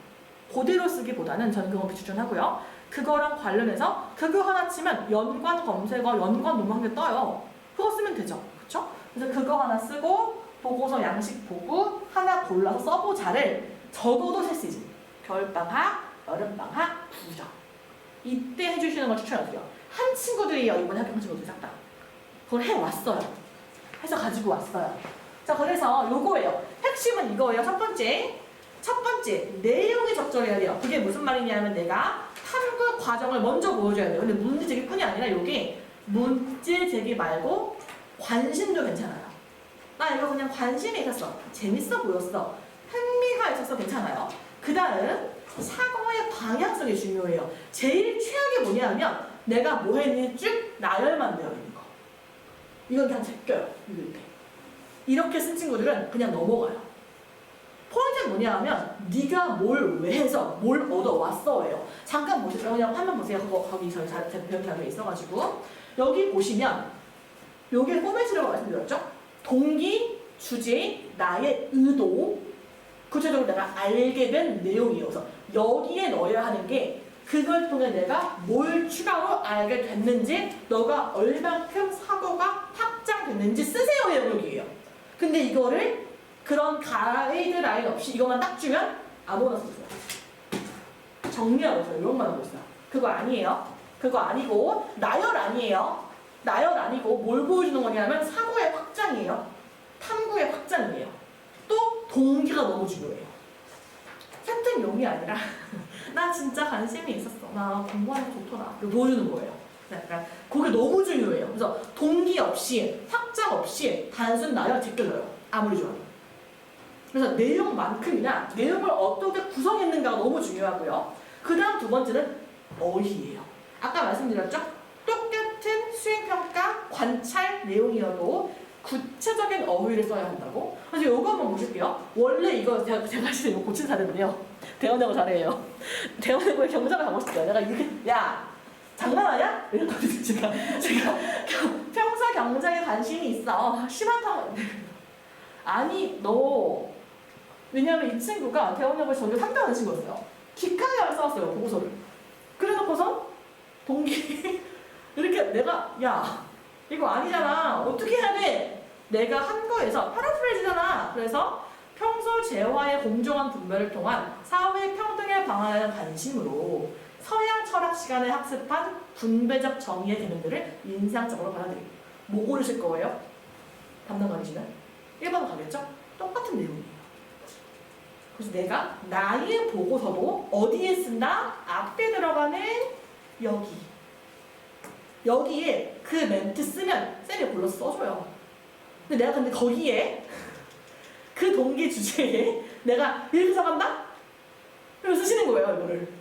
그대로 쓰기보다는 저는 그거 비추천하고요. 그거랑 관련해서 그거 하나 치면 연관 검색어, 연관 논문 한 개 떠요. 그거 쓰면 되죠. 그쵸? 그래서 그거 하나 쓰고 보고서 양식 보고 하나 골라서 써보자를 적어도 3시즌. 겨울방학, 여름방학, 부정. 이때 해주시는 걸 추천해드려요. 한 친구들이요. 이번에 합격한 친구들이 싹 다. 그걸 해왔어요. 해서 가지고 왔어요. 자, 그래서 요거예요. 핵심은 이거예요. 첫 번째, 내용이 적절해야 돼요. 그게 무슨 말이냐면 내가 탐구 과정을 먼저 보여줘야 돼요. 근데 문제 제기뿐이 아니라 요게 문제 제기 말고 관심도 괜찮아요. 나 이거 그냥 관심이 있었어. 재밌어 보였어. 흥미가 있어서 괜찮아요. 그 다음 사고의 방향성이 중요해요. 제일 최악이 뭐냐면 내가 뭐 했는지 쭉 나열만 되어 있는 거. 이건 그냥 제껴요. 읽을 때. 이렇게 쓴 친구들은 그냥 넘어가요. 포인트는 뭐냐 하면 네가 뭘 왜 해서 뭘 얻어왔어예요. 잠깐 보세요. 그냥 화면 보세요. 그거 거기 저희 배운 자료에 있어가지고 여기 보시면 요게 포맷이라고 말씀드렸죠? 동기, 주제, 나의 의도 구체적으로 내가 알게 된 내용이어서 여기에 넣어야 하는 게 그걸 통해 내가 뭘 추가로 알게 됐는지 너가 얼만큼 사고가 확장됐는지 쓰세요 영역이에요. 근데 이거를 그런 가이드라인 없이 이것만 딱 주면 아무거나 써주세요. 정리하고 있어요. 이런만 하고 있어요. 그거 아니에요. 그거 아니고 나열 아니에요. 나열 아니고 뭘 보여주는 거냐면 사고의 확장이에요. 탐구의 확장이에요. 또 동기가 너무 중요해요. 세특용이 아니라 나 진짜 관심이 있었어. 나 공부하는 거 좋더라. 이거 보여주는 거예요. 약간 그게 너무 중요해요. 그래서 동기 없이 확장 없이 단순 나열 제껴져요. 아무리 좋아도. 그래서 내용만큼이나 내용을 어떻게 구성했는가가 너무 중요하고요. 그 다음 두 번째는 어휘예요. 아까 말씀드렸죠? 똑같은 수행평가 관찰 내용이어도 구체적인 어휘를 써야 한다고? 그래서 이거 한번 보실게요. 원래 이거 제가 사실 이거 고친 사례인데요. 대원여고 잘해요. 대원여고에 경사를 가고 싶어요. 내가 이렇게 야 장난하냐? 이랬거든요. 제가 평사 경쟁에 관심이 있어. 심한다고. 아니 너 왜냐면 이 친구가 대원여고에 저를 상대하는 친구였어요. 기카에 써왔어요 보고서를. 그래놓고서 동기 이렇게 내가 야 이거 아니잖아. 어떻게 해야 돼? 내가 한 거에서 패러프레이즈잖아. 그래서 평소 재화의 공정한 분배를 통한 사회 평등의 방안에 관심으로 서양 철학 시간에 학습한 분배적 정의의 개념들을 인상적으로 받아들이고 뭐 고르실 거예요? 담당관이시면 1번 가겠죠? 똑같은 내용이에요. 그래서 내가 나의 보고서도 어디에 쓴다? 앞에 들어가는 여기에 그 멘트 쓰면 쌤이 불러서 써줘요. 근데 내가 거기에 그 동기 주제에 내가 이렇게 써간다? 그리고 쓰시는 거예요 이거를.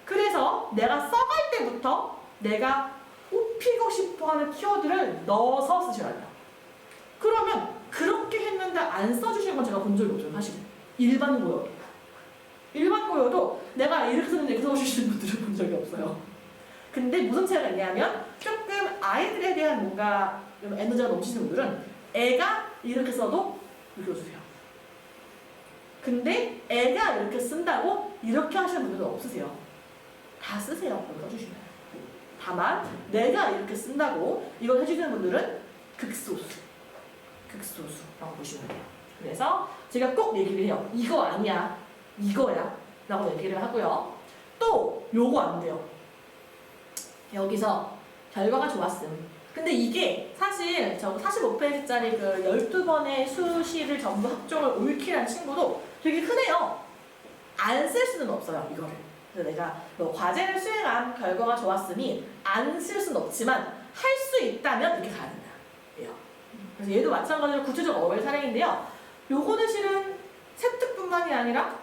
그래서 내가 써갈 때부터 내가 뽑히고 싶어하는 키워드를 넣어서 쓰셔야 돼요. 그러면 그렇게 했는데 안 써주신 건 제가 본 적이 없어요 사실. 일반 고여도 내가 이렇게 썼는데 이렇게 써주시는 분들은 본 적이 없어요. 근데 무슨 차이가 있냐면 조금 아이들에 대한 뭔가 에너지가 넘치는 분들은 애가 이렇게 써도 이렇게 써주세요. 근데 애가 이렇게 쓴다고 이렇게 하시는 분들은 없으세요. 다 쓰세요. 그걸 써주시면. 다만 내가 이렇게 쓴다고 이걸 해주시는 분들은 극소수라고 보시면 돼요. 그래서 제가 꼭 얘기를 해요. 이거 아니야. 이거야. 라고 얘기를 하고요. 또 요거 안 돼요. 여기서 결과가 좋았음. 근데 이게 사실 저 45페이지짜리 그 12번의 수시를 전부 합종을 옳기란 친구도 되게 흔해요. 안 쓸 수는 없어요, 이거를. 그래서 내가 과제를 수행한 결과가 좋았으니 안 쓸 수는 없지만 할 수 있다면 이렇게 가야 된다. 그래서 얘도 마찬가지로 구체적 어휘 사례인데요. 요거는 실은 세특뿐만이 아니라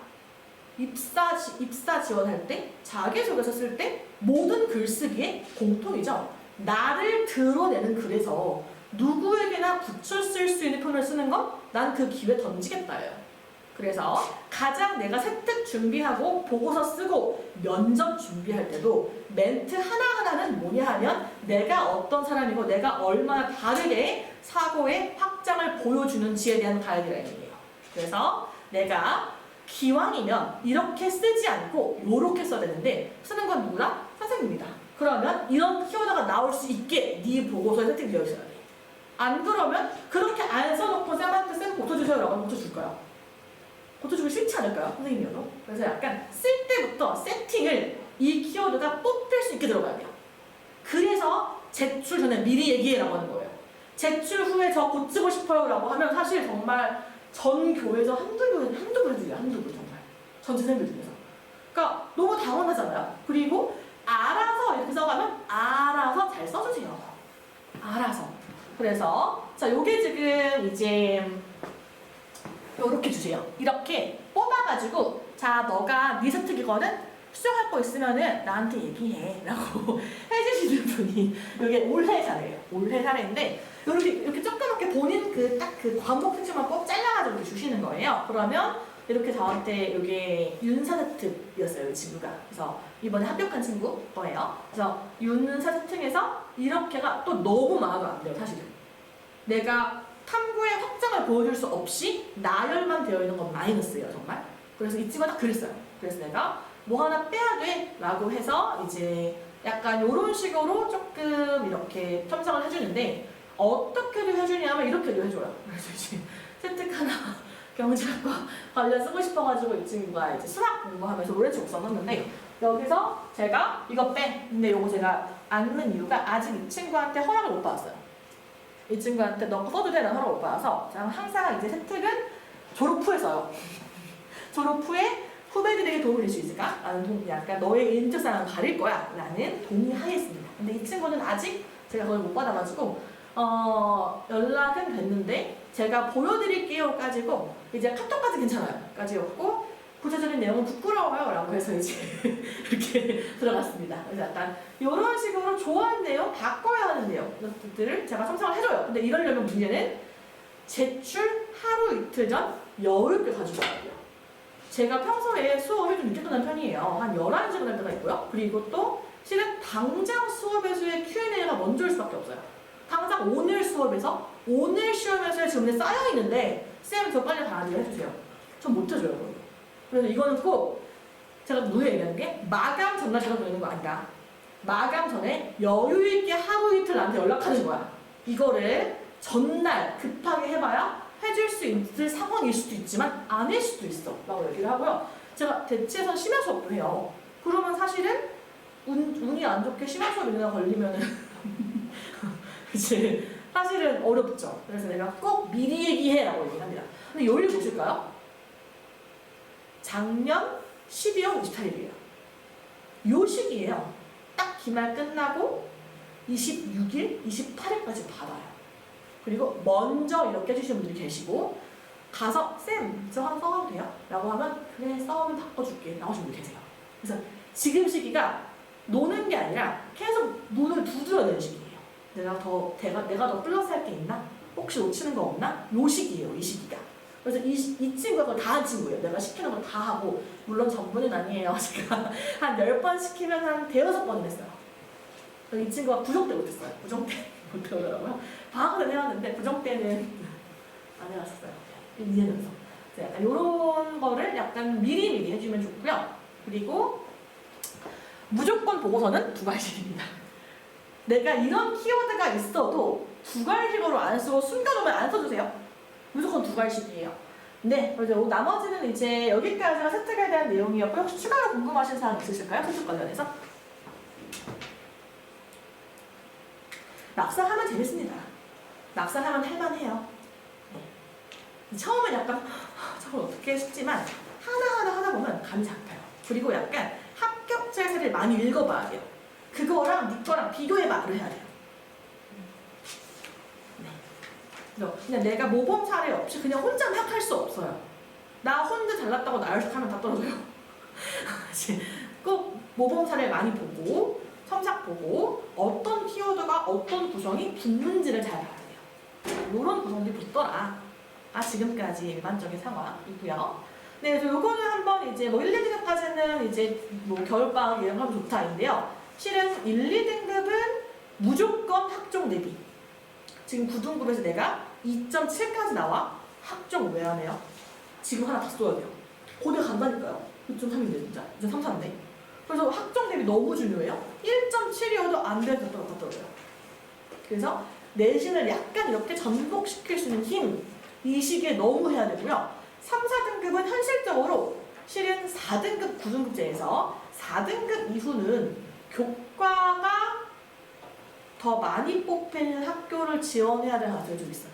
입사 지원할 때, 자기소개서 쓸 때 모든 글쓰기에 공통이죠. 나를 드러내는 글에서 누구에게나 붙여 쓸 수 있는 표현을 쓰는 건 난 그 기회 던지겠다예요. 그래서 가장 내가 세특 준비하고 보고서 쓰고 면접 준비할 때도 멘트 하나하나는 뭐냐 하면 내가 어떤 사람이고 내가 얼마나 다르게 사고의 확장을 보여주는지에 대한 가이드라인이에요. 그래서 내가 기왕이면 이렇게 쓰지 않고 요렇게 써야 되는데 쓰는 건 누구다? 선생님이다. 그러면 이런 키워드가 나올 수 있게 네 보고서에 세팅되어 있어야 돼. 안 그러면 그렇게 안 써놓고 쌤한테 쌤 고쳐주세요라고 하면 고쳐줄까요? 고쳐주기 싫지 않을까요? 선생님이어도. 그래서 약간 쓸 때부터 세팅을 이 키워드가 뽑힐 수 있게 들어가야 돼요. 그래서 제출 전에 미리 얘기해라고 하는 거예요. 제출 후에 저 고치고 싶어요 라고 하면 사실 정말 전 교회에서 한두 분 정말. 전체 쌤들 중에서. 그러니까 너무 당황하잖아요. 그리고 알아서 이렇게 써가면 알아서 잘 써주세요. 알아서. 그래서 자 요게 지금 이제 요렇게 주세요. 이렇게 뽑아가지고 자 너가 네 세특이거든? 수정할 거 있으면은 나한테 얘기해 라고 해주시는 분이 이게 올해 사례예요. 올해 사례인데 이렇게 조그맣게 본인 딱 그 과목 특징만 꼭 잘라가지고 이렇게 주시는 거예요. 그러면 이렇게 저한테 이게 윤사세특이었어요. 이 친구가. 그래서 이번에 합격한 친구 거예요. 그래서 윤사세특에서 이렇게가 또 너무 많아도 안 돼요. 사실은. 내가 탐구의 확장을 보여줄 수 없이 나열만 되어 있는 건 마이너스예요. 정말. 그래서 이 친구가 딱 그랬어요. 그래서 내가 뭐 하나 빼야 돼 라고 해서 이제 약간 이런 식으로 조금 이렇게 첨삭을 해주는데 어떻게도 해주냐면 이렇게도 해줘요. 그래서 이제 세특 하나 경제학과 관련 쓰고 싶어가지고 이 친구가 이제 수학 공부하면서 노래 곡선 썼는데 여기서 제가 이거 빼. 근데 이거 제가 안 넣는 이유가 아직 이 친구한테 허락을 못 받았어요. 이 친구한테 너 써도 돼? 라는 허락을 못 받아서 저는 항상 이제 세특은 졸업 후에 써요. 졸업 후에 후배들에게 도움을 줄 수 있을까? 라는 약간 너의 인적사항을 가릴 거야 라는 동의하였습니다. 근데 이 친구는 아직 제가 그걸 못 받아가지고 연락은 됐는데 제가 보여드릴게요 까지고 이제 카톡까지 괜찮아요 까지였고 구체적인 내용은 부끄러워요 라고 해서 이제 이렇게 들어갔습니다. 그래서 약간 이런 식으로 좋아하는 내용 바꿔야 하는 내용 이것들을 제가 첨삭을 해줘요. 근데 이러려면 문제는 제출 하루 이틀 전 여유 있게 가지고 와야 돼요. 제가 평소에 수업을 좀 늦게 끝나는 편이에요. 한 11시 끝날 때가 있고요. 그리고 또 실은 당장 수업에서의 Q&A가 먼저일 수밖에 없어요. 당장 오늘 수업에서 오늘 시험에서의 질문이 쌓여있는데 쌤 저 빨리 가야 돼요 해주세요. 전 못해줘요. 그래서 이거는 꼭 제가 누구 얘기하는 게 마감 전날 제가 보내는 거 아니라 마감 전에 여유 있게 하루 이틀 나한테 연락하는 거야. 이거를 전날 급하게 해봐야 해줄 수 있을 상황일 수도 있지만 아닐 수도 있어 라고 얘기를 하고요. 제가 대체해서 심야 수업도 해요. 그러면 사실은 운이 안 좋게 심야 수업이 내가 걸리면은 이제 사실은 어렵죠. 그래서 내가 꼭 미리 얘기해 라고 얘기합니다. 근데 요일 보실까요? 작년 12월 24일이에요. 요 시기예요. 딱 기말 끝나고 26일, 28일까지 받아요. 그리고 먼저 이렇게 해주시는 분들이 계시고 가서 쌤 저 한번 써봐도 돼요? 라고 하면 그래 써오면 바꿔줄게 라고 하시는 분이 계세요. 그래서 지금 시기가 노는 게 아니라 계속 문을 두드려야 되는 시기예요. 내가 더 플러스 할 게 있나? 혹시 놓치는 거 없나? 요 시기예요. 이 시기가. 그래서 이 친구가 그걸 다 한 친구예요. 내가 시키는 걸 다 하고 물론 전부는 아니에요. 제가 한 10번 시키면 한 대여섯 번은 했어요. 이 친구가 부정 때 못했어요. 부정 때 못하더라고요. 방학은 해왔는데 부정 때는 안 해왔었어요. 이해면서. 약간 이런 거를 약간 미리미리 해주면 좋고요. 그리고 무조건 보고서는 두 갈식입니다. 내가 이런 키워드가 있어도 두 갈식으로 안 쓰고 숨겨놓으면 안 써주세요. 무조건 두 갈식이에요. 네, 그래서 나머지는 이제 여기까지가 세특에 대한 내용이었고요. 혹시 추가로 궁금하신 사항 있으실까요? 세특 관련해서? 낙서하면 재밌습니다. 낙서하면 할만해요. 네. 처음엔 약간 저걸 어떻게 싶지만 하나하나 하다 보면 감이 잡혀요. 그리고 약간 합격자 사례를 많이 읽어봐야 돼요. 그거랑 네 거랑 비교해 말을 해야 돼요. 네. 그래서 그냥 내가 모범 사례 없이 그냥 혼자 막 할 수 없어요. 나 혼자 잘났다고 나열하면 다 떨어져요. 꼭 모범 사례 많이 보고 첨삭 보고 어떤 키워드가 어떤 구성이 붙는지를 잘 봐야 돼요. 이런 구성들이 붙더라. 지금까지 일반적인 상황이고요. 네, 그래서 요거는 한번 이제 뭐 1, 2등급까지는 이제 뭐 겨울방학 이런 거 하면 좋다인데요. 실은 1, 2등급은 무조건 학종 대비. 지금 9등급에서 내가 2.7까지 나와 학종 왜 안 해요? 지금 하나 더 써야 돼요. 고대 간다니까요. 6.3인데 진짜. 6.34인데. 그래서 학점 대비 너무 중요해요. 1.7이어도 안 돼서 똑같더라고요. 그래서 내신을 약간 이렇게 전복시킬 수 있는 힘, 이 시기에 너무 해야 되고요. 3, 4등급은 현실적으로 실은 4등급 9등급제에서 4등급 이후는 교과가 더 많이 뽑히는 학교를 지원해야 되는 가능성이 좀 있어요.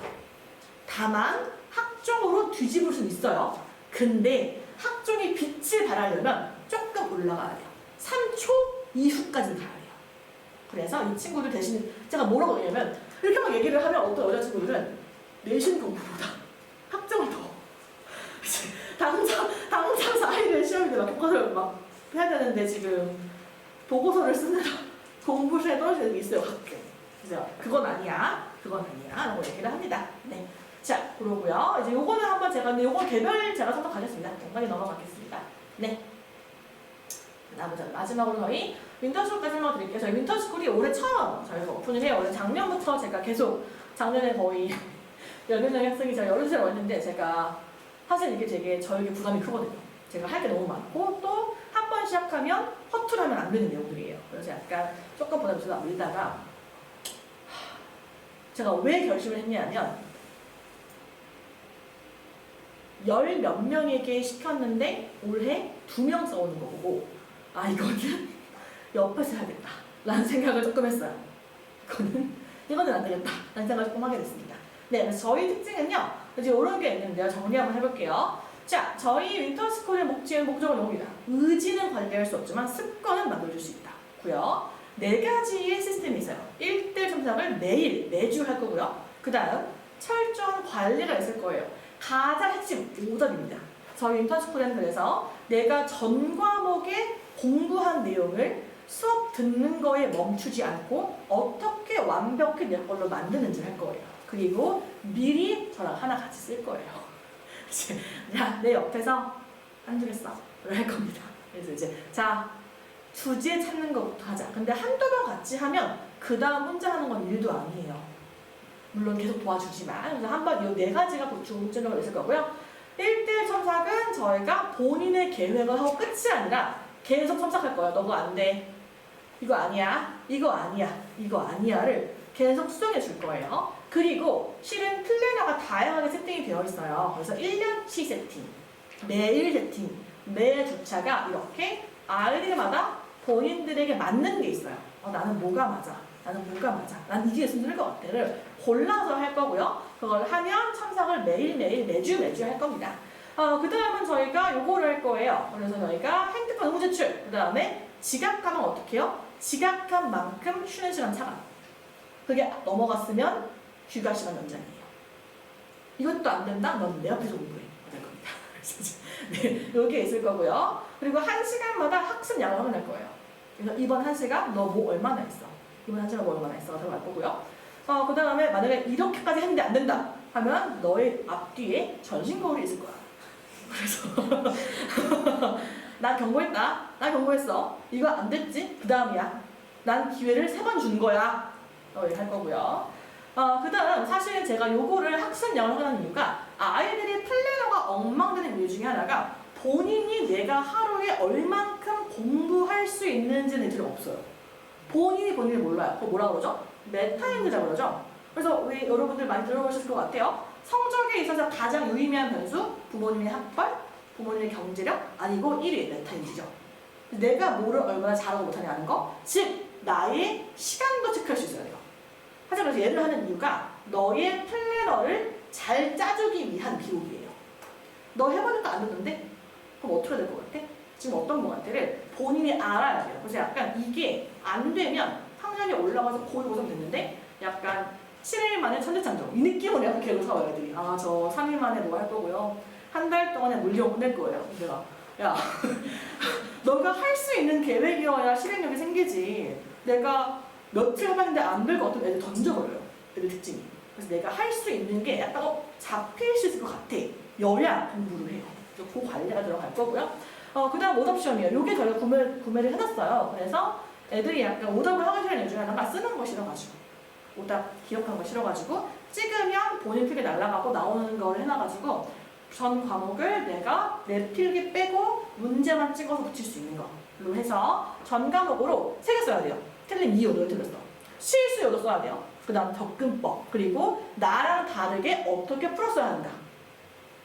다만 학종으로 뒤집을 수는 있어요. 근데 학종이 빛을 발하려면 조금 올라가야 돼요. 3초 이후까지는 가야 돼요. 그래서 이 친구들 대신 제가 뭐라고 얘기하면 이렇게 막 얘기를 하면 어떤 여자친구들은 내신 공부보다 학종을 더 당장 4일을 시험인데 막 교과서를 막 해야 되는데 지금 보고서를 쓰느라 공부실에 떨어지는 게 있어요, 가끔. 그래서 그건 아니야 라고 얘기를 합니다. 네. 자, 그러고요. 이제 요거는 한번 제가, 근데 요거 개별 제가 선택하겠습니다. 빨리 넘어가겠습니다. 네. 마지막으로 저희 윈터스쿨까지 설명드릴게요. 저희 윈터스쿨이 올해 처음 저희가 오픈을 해요. 원래 작년부터 제가 계속, 작년에 거의 10명 학생이 저희 13살 왔는데 제가 사실 이게 되게 저에게 부담이 크거든요. 제가 할 게 너무 많고 또 한 번 시작하면 허투루 하면 안 되는 내용들이에요. 그래서 약간 조금 부담이 있어서 밀다가 제가 왜 결심을 했냐면 10몇 명에게 시켰는데 올해 2명 써오는 거 보고 아 이거는 옆에서 해야겠다 라는 생각을 조금 했어요. 이거는 안 되겠다 라는 생각을 조금 하게 됐습니다. 네, 그래서 저희 특징은요 이제 이런 게 있는데요. 정리 한번 해볼게요. 자, 저희 윈터스쿨의 목적은 이겁니다. 의지는 관리할 수 없지만 습관은 만들어줄 수 있다. 고요. 4가지의 시스템이 있어요. 1대 첨삭을 매주 할 거고요. 그 다음 철저한 관리가 있을 거예요. 가장 핵심 오답입니다. 저희 윈터스쿨에는 그래서 내가 전 과목에 공부한 내용을 수업 듣는 거에 멈추지 않고 어떻게 완벽히 내 걸로 만드는지를 할 거예요. 그리고 미리 저랑 하나 같이 쓸 거예요. 야, 내 옆에서 한 줄 했어. 할 겁니다. 그래서 이제 자, 주제 찾는 것부터 하자. 근데 한두 번 같이 하면 그 다음 혼자 하는 건 일도 아니에요. 물론 계속 도와주지만. 그래서 한번 이 4가지가 중점적으로 있을 거고요. 1대1 첨삭은 저희가 본인의 계획을 하고 끝이 아니라 계속 첨삭할 거예요. 너 그거 안 돼. 이거 아니야. 이거 아니야. 이거 아니야를 계속 수정해 줄 거예요. 그리고 실은 플래너가 다양하게 세팅이 되어 있어요. 그래서 1년치 세팅, 매일 세팅, 매 주차가 이렇게 아이들마다 본인들에게 맞는 게 있어요. 나는 뭐가 맞아? 나는 뭐가 맞아? 난 이게 있으면 될 것 같아를 골라서 할 거고요. 그걸 하면 첨삭을 매주 할 겁니다. 그 다음은 저희가 요거를 할 거예요. 그래서 저희가 핸드폰 의무 제출, 그 다음에 지각하면 어떻게 해요? 지각한 만큼 쉬는 시간 차감. 그게 넘어갔으면 휴가 시간 연장이에요. 이것도 안 된다? 넌 내 앞에서 공부해. 될 겁니다. 네, 요게 있을 거고요. 그리고 1시간마다 학습 양을 확인할 거예요. 그래서 이번 1시간 너 뭐 얼마나 했어? 이번 1시간 뭐 얼마나 했어? 들어갈 거고요. 그 다음에 만약에 이렇게까지 했는데 안 된다 하면 너의 앞뒤에 전신 거울이 있을 거야. 그래서 나 경고했다. 나 경고했어. 이거 안 됐지? 그 다음이야. 난 기회를 3번 준 거야. 할 거고요. 그 다음 사실 제가 요거를 학습량을 하는 이유가 아이들이 플래너가 엉망되는 이유 중에 하나가 본인이 내가 하루에 얼만큼 공부할 수 있는지는 애들이 없어요. 본인을 몰라요. 그거 뭐라 그러죠? 메타인지라고 그러죠? 그래서 우리 여러분들 많이 들어보셨을 것 같아요. 성적에 있어서 가장 유의미한 변수 부모님의 학벌, 부모님의 경제력, 아니고 1위 메타인지죠. 내가 뭐를 얼마나 잘하고 못하냐는 거, 즉 나의 시간도 체크할 수 있어야 돼요. 하지만 그래서 얘를 하는 이유가 너의 플래너를 잘 짜주기 위한 기록이에요. 너 해보니까 안 됐는데? 그럼 어떻게 될 것 같아? 지금 어떤 것 같아를 본인이 알아야 돼요. 그래서 약간 이게 안 되면 학년이 올라가서 고이 고성 됐는데 약간 7일 만에 천재창조 이 느낌으로 약간 계획을 세워요. 애들이. 저 3일 만에 뭐 할 거고요. 한 달 동안에 물리학 끝낼 거예요. 내가 야 너가 할 수 있는 계획이어야 실행력이 생기지. 내가 며칠 해봤는데 안 될 것 같으면 애들 던져버려요. 애들 특징이. 그래서 내가 할 수 있는 게 약간 잡힐 수 있을 것 같아. 여야 공부를 해요. 그래서 그 관리가 들어갈 거고요. 그 다음 오답 시험이에요. 요게 저희가 구매를 해놨어요. 그래서 애들이 약간 오답을 하기 싫은 이유 중에 하나가 쓰는 거 싫어가지고 오답 기억하는 거 싫어가지고 찍으면 본인 픽이 날아가고 나오는 걸 해놔가지고 전 과목을 내가 내 필기 빼고 문제만 찍어서 붙일 수 있는 거로 해서 전 과목으로 3개 써야 돼요. 틀린 이유, 너 틀렸어. 실수 요도 써야 돼요. 그 다음 접근법, 그리고 나랑 다르게 어떻게 풀었어야 한다.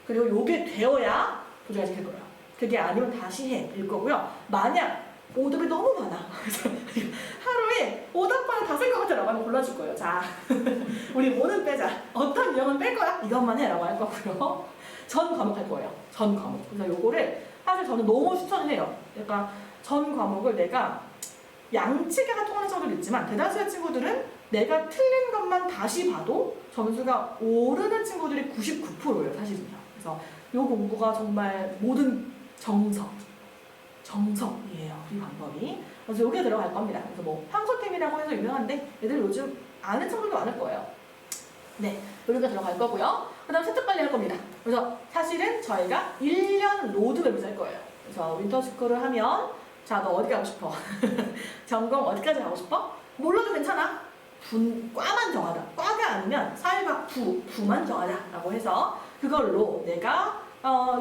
그리고 요게 되어야 도중에 찍힐 거예요. 그게 아니면 다시 일 거고요. 만약 오답이 너무 많아. 그래서 하루에 오답만 다 쓸 것 같아 라고 하면 골라줄 거예요. 자, 우리 뭐는 빼자. 어떤 유형은 뺄 거야? 이것만 해 라고 할 거고요. 전 과목 할 거예요. 전 과목. 그래서 요거를 사실 저는 너무 추천을 해요. 그러니까 전 과목을 내가 양측에가 통하는 친구들도 있지만 대다수의 친구들은 내가 틀린 것만 다시 봐도 점수가 오르는 친구들이 99%예요. 사실은요. 그래서 요 공부가 정말 모든 정석이에요. 이 방법이. 그래서 요게 들어갈 겁니다. 그래서 뭐 황소템이라고 해서 유명한데 애들 요즘 아는 친구들도 많을 거예요. 네, 요게 들어갈 거고요. 그 다음 세특 관리 할 겁니다. 그래서 사실은 저희가 1년 로드맵을 짤 거예요. 그래서 윈터스쿨을 하면 자, 너 어디 가고 싶어? 전공 어디까지 가고 싶어? 몰라도 괜찮아. 과만 정하자. 과가 아니면 사회학 부만 정하자라고 해서 그걸로 내가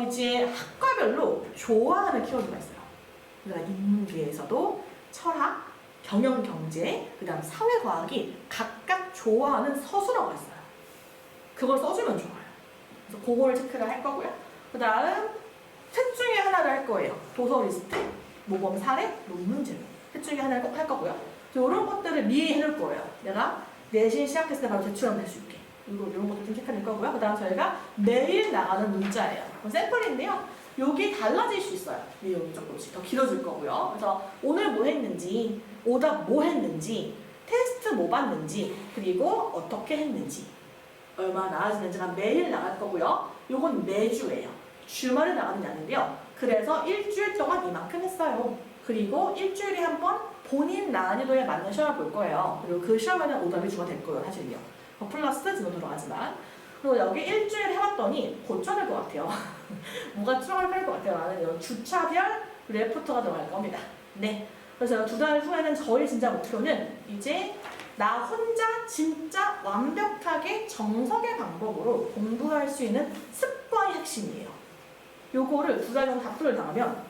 이제 학과별로 좋아하는 키워드가 있어요. 그러니까 인문계에서도 철학, 경영경제, 그 다음 사회과학이 각각 좋아하는 서술어가 있어요. 그걸 써주면 좋아요. 그래서 그거를 체크를 할 거고요. 그 다음 셋 중에 하나를 할 거예요. 도서 리스트, 모범 사례, 논문 제목. 셋 중에 하나를 꼭 할 거고요. 이런 것들을 미리 해놓을 거예요. 내가 내신 시작했을 때 바로 제출하면 될 수 있게. 이런 것도 좀 체크할 거고요. 그 다음 저희가 매일 나가는 문자예요. 샘플인데요. 여기 달라질 수 있어요. 내용이 조금씩 더 길어질 거고요. 그래서 오늘 뭐 했는지, 오답 뭐 했는지, 테스트 뭐 봤는지, 그리고 어떻게 했는지, 얼마나 나아지는지가 매일 나갈 거고요. 요건 매주예요. 주말에 나가는 게 아닌데요. 그래서 일주일 동안 이만큼 했어요. 그리고 일주일에 한 번 본인 난이도에 맞는 시험을 볼 거예요. 그리고 그 시험에는 오답이 주가 될 거예요. 사실요. 플러스 지금 들어가지만. 그리고 여기 일주일 해봤더니 고쳐낼 것 같아요. 뭐가 추가를 할 것 같아요. 라는 이런 주차별 레포터가 들어갈 겁니다. 네. 그래서 2달 후에는 저희 진짜 목표는 이제 나 혼자 진짜 완벽하게 정석의 방법으로 공부할 수 있는 습관이 핵심이에요. 요거를 2달 정도 답변을 당하면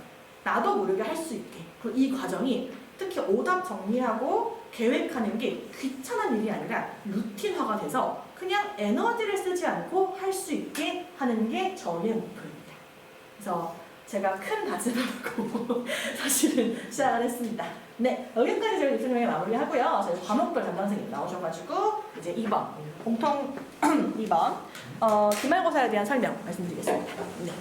나도 모르게 할 수 있게. 그리고 이 과정이 특히 오답 정리하고 계획하는 게 귀찮은 일이 아니라 루틴화가 돼서 그냥 에너지를 쓰지 않고 할 수 있게 하는 게 저희의 목표입니다. 그래서 제가 큰 다짐을 하고 사실은 시작을 했습니다. 네, 여기까지 저희 뉴스명에 마무리하고요. 저희 과목별 담당 선생님 나오셔가지고 이제 2번 공통 2번 기말고사에 대한 설명 말씀드리겠습니다. 네.